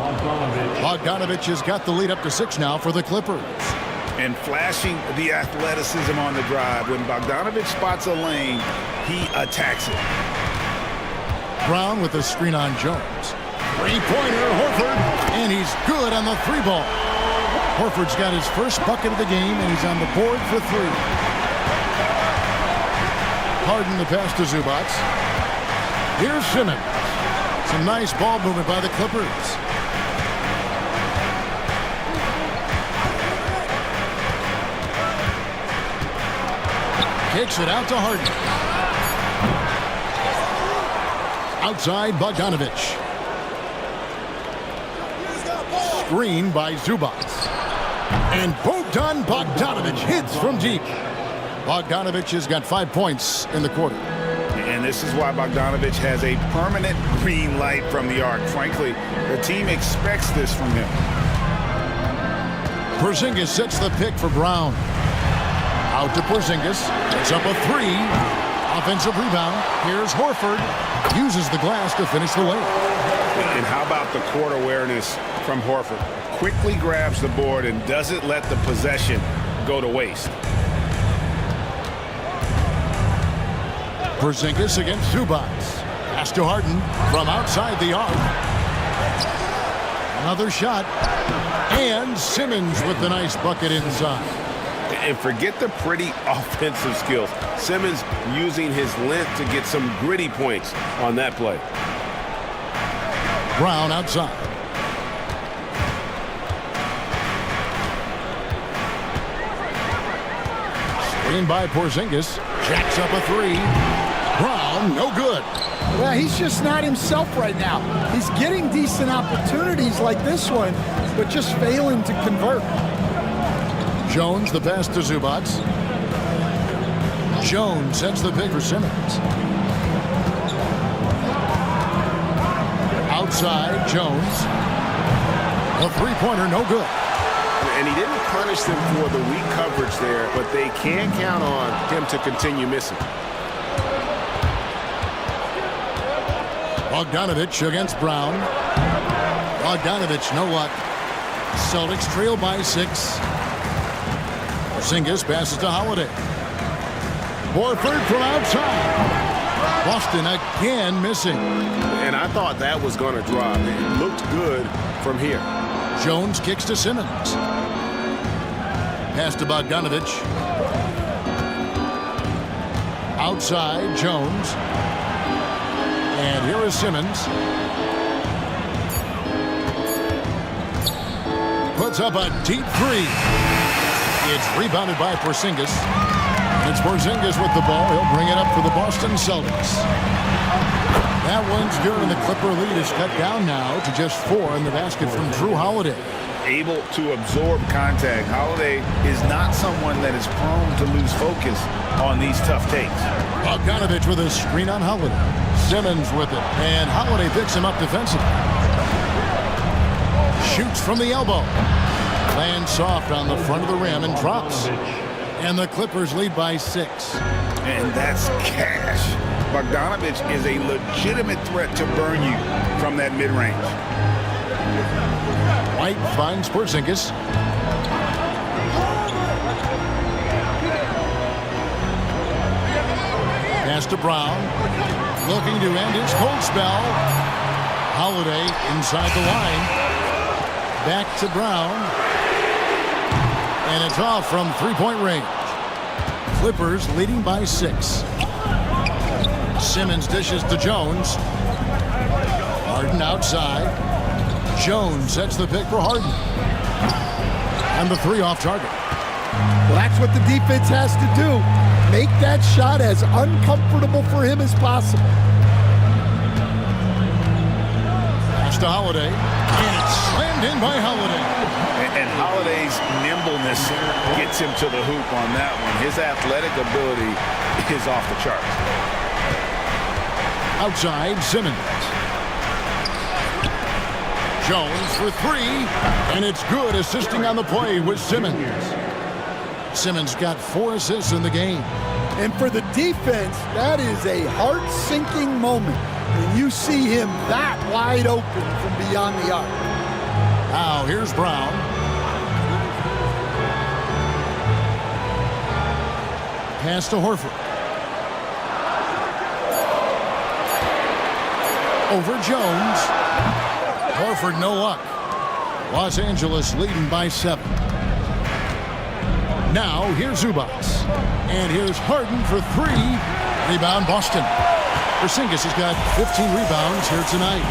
Bogdanovich has got the lead up to 6 now for the Clippers. And flashing the athleticism on the drive. When Bogdanovich spots a lane, he attacks it. Brown with the screen on Jones. Three-pointer, Horford. And he's good on the 3 ball. Horford's got his first bucket of the game, and he's on the board for 3. Harden the pass to Zubats. Here's Simmons. Some nice ball movement by the Clippers. Kicks it out to Harden. Outside Bogdanovich. Screen by Zubac. And Bogdanovich hits from deep. Bogdanovich has got 5 points in the quarter. And this is why Bogdanovich has a permanent green light from the arc. Frankly, the team expects this from him. Porzingis sets the pick for Brown. Out to Porzingis. It's up a 3. Offensive rebound. Here's Horford. Uses the glass to finish the layup. And how about the court awareness from Horford? Quickly grabs the board and doesn't let the possession go to waste. Porzingis against Zubac. Pass to Harden from outside the arc. Another shot. And Simmons with the nice bucket inside. And forget the pretty offensive skills. Simmons using his length to get some gritty points on that play. Brown outside. Screen by Porzingis. Jacks up a 3. Brown, no good. Well, he's just not himself right now. He's getting decent opportunities like this one, but just failing to convert. Jones, the pass to Zubac. Jones sets the pick for Simmons. Outside, Jones. A three-pointer, no good. And he didn't punish them for the weak coverage there, but they can count on him to continue missing. Bogdanovich against Brown. Bogdanovich, no luck. Celtics trail by 6. Porzingis passes to Holiday. Horford from outside. Boston again missing. And I thought that was going to drop. It looked good from here. Jones kicks to Simmons. Pass to Bogdanovich. Outside, Jones. And here is Simmons. Puts up a deep 3. It's rebounded by Porzingis. It's Porzingis with the ball. He'll bring it up for the Boston Celtics. That one's good, and the Clipper lead is cut down now to just 4 in the basket from Drew Holiday. Able to absorb contact. Holiday is not someone that is prone to lose focus on these tough takes. Bogdanovich with a screen on Holiday. Simmons with it, and Holiday picks him up defensively. Shoots from the elbow. Lands soft on the front of the rim and drops. And the Clippers lead by 6. And that's cash. Bogdanovich is a legitimate threat to burn you from that mid-range. White finds Porzingis. Pass to Brown. Looking to end his cold spell. Holiday inside the line. Back to Brown. And it's off from three-point range. Clippers leading by 6. Simmons dishes to Jones. Harden outside. Jones sets the pick for Harden. And the 3 off target. Well, that's what the defense has to do. Make that shot as uncomfortable for him as possible. Pass to Holiday. And it's slammed in by Holiday. And Holiday's nimbleness gets him to the hoop on that one. His athletic ability is off the charts. Outside, Simmons. Jones for 3. And it's good, assisting on the play with Simmons. Simmons got 4 assists in the game. And for the defense, that is a heart-sinking moment when you see him that wide open from beyond the arc. Now, here's Brown. Pass to Horford. Over Jones. Horford, no luck. Los Angeles leading by 7. Now, here's Zubac. And here's Harden for 3. Rebound, Boston. Porzingis has got 15 rebounds here tonight.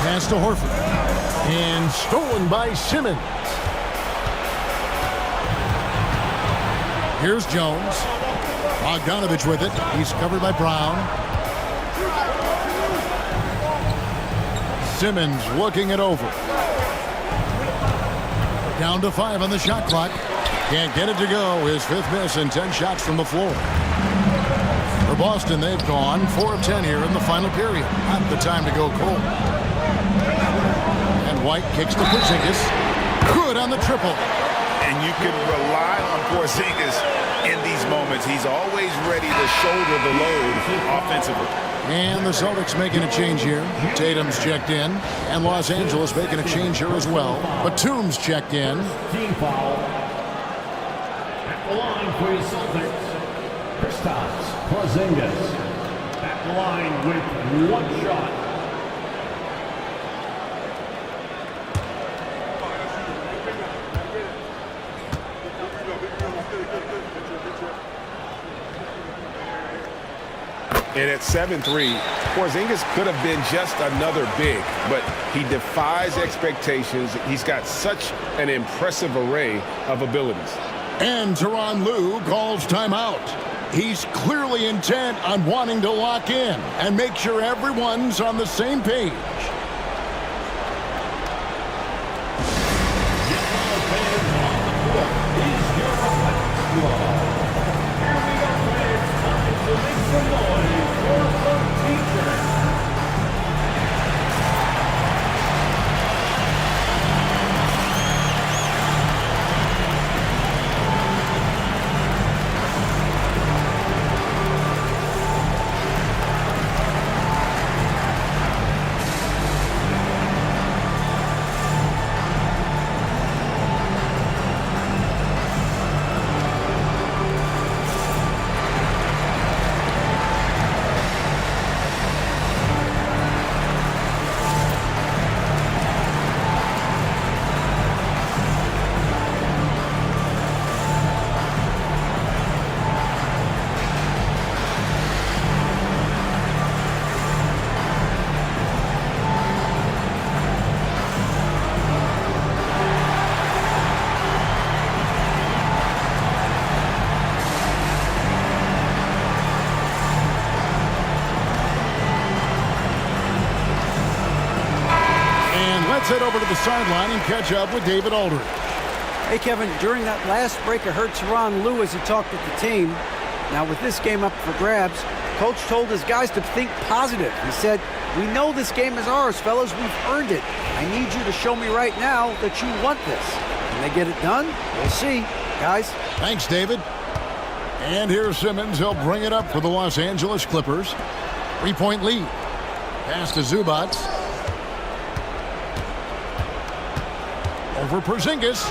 Pass to Horford. And stolen by Simmons. Here's Jones. Bogdanovich with it. He's covered by Brown. Simmons looking it over. Down to 5 on the shot clock. Can't get it to go. His 5th miss and 10 shots from the floor. For Boston, they've gone 4 of 10 here in the final period. Not the time to go cold. And White kicks to Porzingis. Good on the triple. And you can rely on Porzingis in these moments. He's always ready to shoulder the load offensively. And the Celtics making a change here. Tatum's checked in. And Los Angeles making a change here as well. Batum's checked in. Team foul. At the line for your Celtics, Kristaps Porzingis. At the line with 1 shot. And at 7'3", Porzingis could have been just another big, but he defies expectations. He's got such an impressive array of abilities. And Tyronn Lue calls timeout. He's clearly intent on wanting to lock in and make sure everyone's on the same page. Let's head over to the sideline and catch up with David Aldridge. Hey, Kevin, during that last break, I heard Tyronn Lue as he talked with the team. Now, with this game up for grabs, Coach told his guys to think positive. He said, "We know this game is ours, fellas. We've earned it. I need you to show me right now that you want this." Can they get it done? We'll see, guys. Thanks, David. And here's Simmons. He'll bring it up for the Los Angeles Clippers. 3-point lead. Pass to Zubac. Over Porzingis.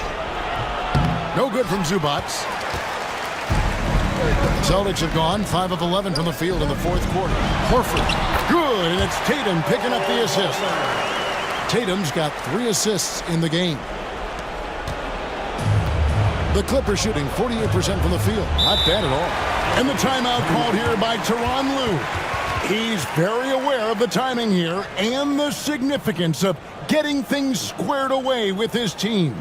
No good from Zubac. Celtics have gone 5 of 11 from the field in the 4th quarter. Horford. Good, and it's Tatum picking up the assist. Tatum's got 3 assists in the game. The Clippers shooting 48% from the field. Not bad at all. And the timeout called here by Tyronn Lue. He's very aware of the timing here and the significance of getting things squared away with his team.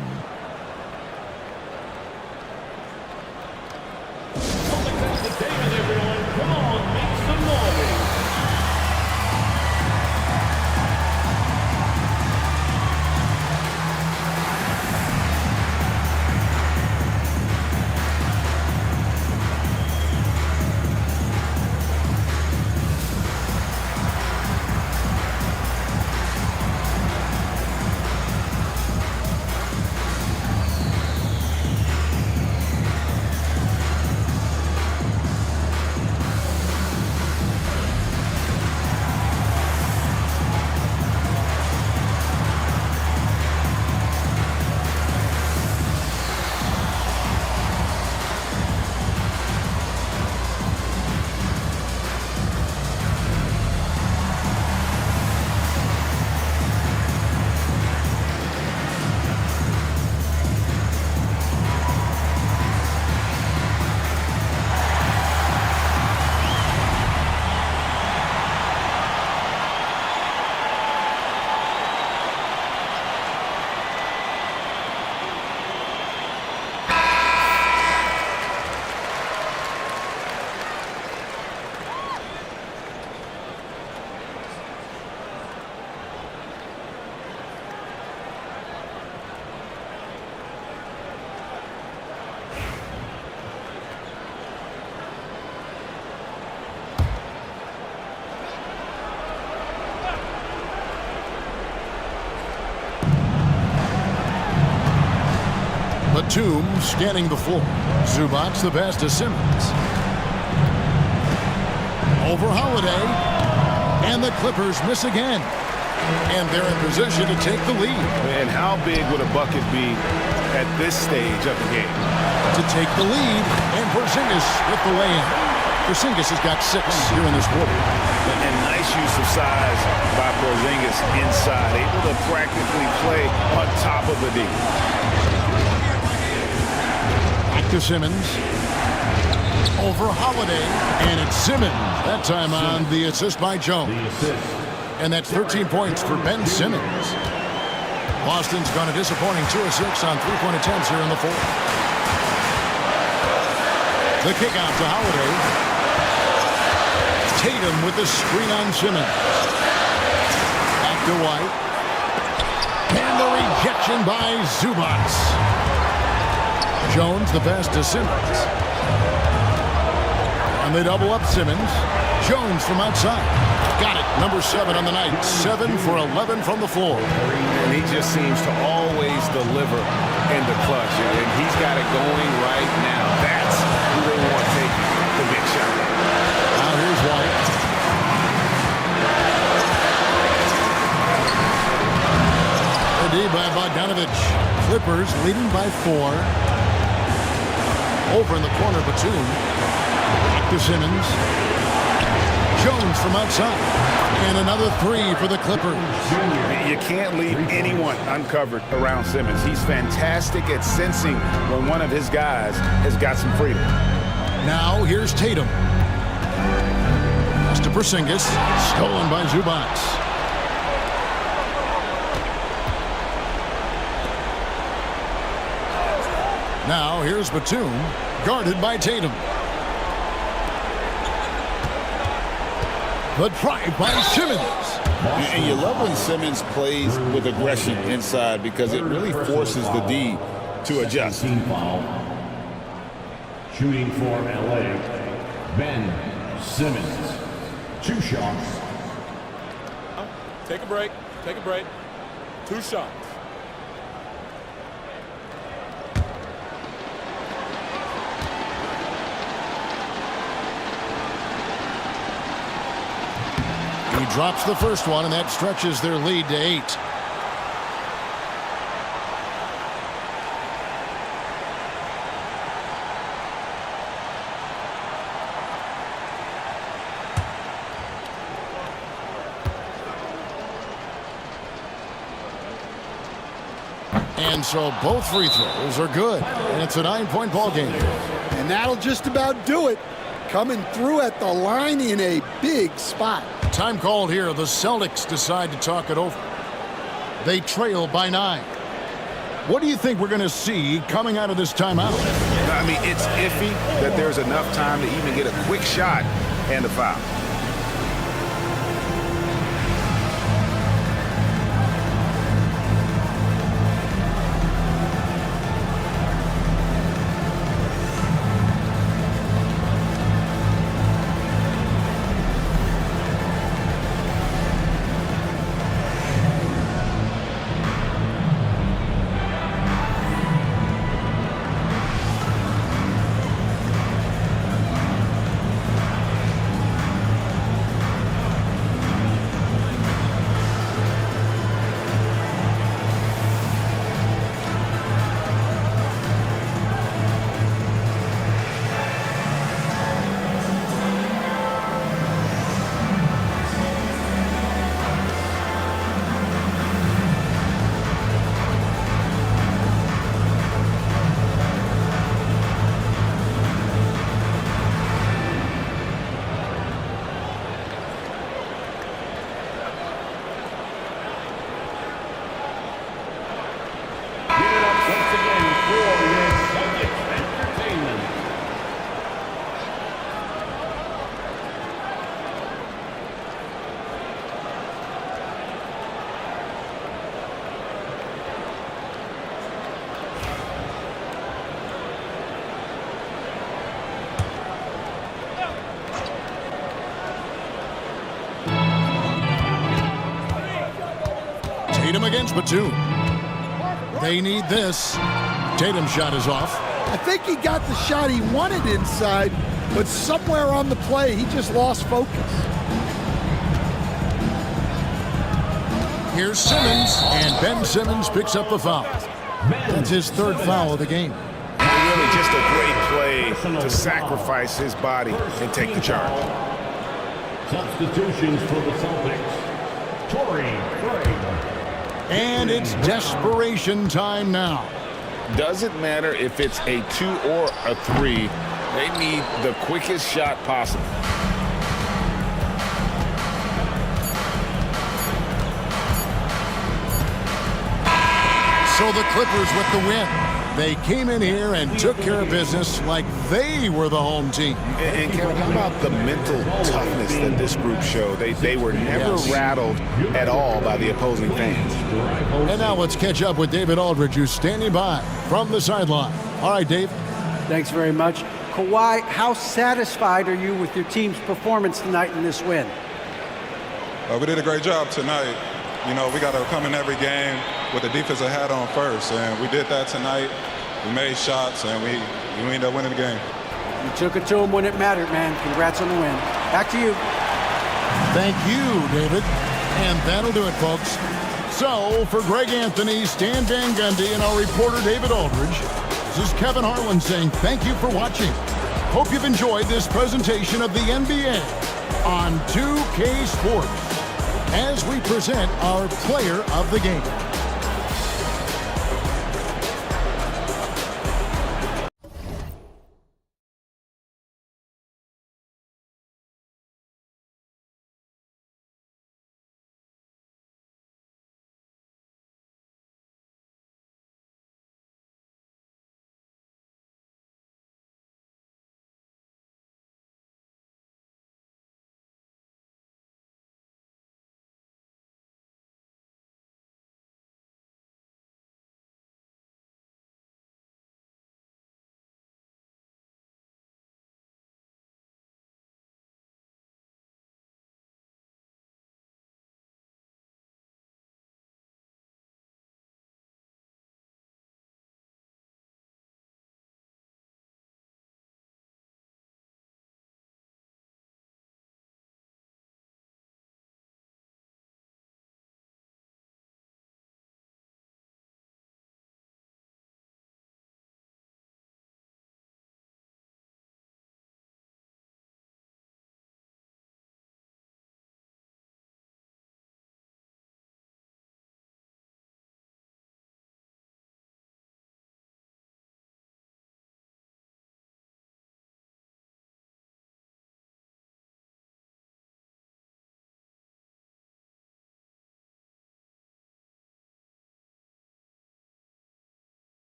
Batum scanning the floor. Zubac the pass to Simmons. Over Holiday. And the Clippers miss again. And they're in position to take the lead. And how big would a bucket be at this stage of the game? To take the lead, and Porzingis with the lay-in. Porzingis has got 6 here in this quarter. And nice use of size by Porzingis inside, able to practically play on top of the D. Back to Simmons. Over Holiday, and it's Simmons. That time on the assist by Jones. And that's 13 points for Ben Simmons. Boston's gone a disappointing 2 of 6 on three-point attempts here in the fourth. The kick out to Holiday. Tatum with the screen on Simmons. Back to White. And the rejection by Zubac. Jones the pass to Simmons. And they double up Simmons. Jones from outside. Got it. Number 7 on the night. 7 for 11 from the floor. And he just seems to always deliver in the clutch. And he's got it going right now. That's who they want taking the big shot. Now here's White. The D by Bogdanovich. Clippers leading by 4. Over in the corner, Batum. Back to Simmons. Jones from outside. And another 3 for the Clippers. You can't leave anyone uncovered around Simmons. He's fantastic at sensing when one of his guys has got some freedom. Now here's Tatum. Pass to Porzingis. Stolen by Zubac. Now here's Batum. Guarded by Tatum. The drive by Simmons. And you love when Simmons plays with aggression inside because it really forces the D to adjust. Foul. Shooting for LA, Ben Simmons. 2 shots. Take a break. Take a break. 2 shots. He drops the first one, and that stretches their lead to 8. And so both free throws are good, and it's a 9-point ball game. And that'll just about do it. Coming through at the line in a big spot. Time called here. The Celtics decide to talk it over. They trail by 9. What do you think we're going to see coming out of this timeout? I mean, it's iffy that there's enough time to even get a quick shot and a foul. Tatum against Batum. They need this. Tatum's shot is off. I think he got the shot he wanted inside, but somewhere on the play, he just lost focus. Here's Simmons, and Ben Simmons picks up the foul. That's his third foul of the game. Really just a great play to sacrifice his body and take the charge. Substitutions for the Celtics. Torrey Craig. And it's desperation time now. Doesn't matter if it's a 2 or a 3. They need the quickest shot possible. So the Clippers with the win. They came in here and took care of business like they were the home team. And Kevin, how about the mental toughness that this group showed? They were never rattled at all by the opposing fans. And now let's catch up with David Aldridge, who's standing by from the sideline. All right, Dave. Thanks very much. Kawhi, how satisfied are you with your team's performance tonight in this win? We did a great job tonight. You know, we got to come in every game with the defensive hat on first, and we did that tonight. We made shots, and we ended up winning the game. You took it to them when it mattered, man. Congrats on the win. Back to you. Thank you, David. And that'll do it, folks. So, for Greg Anthony, Stan Van Gundy, and our reporter David Aldridge, this is Kevin Harlan saying thank you for watching. Hope you've enjoyed this presentation of the NBA on 2K Sports as we present our player of the game.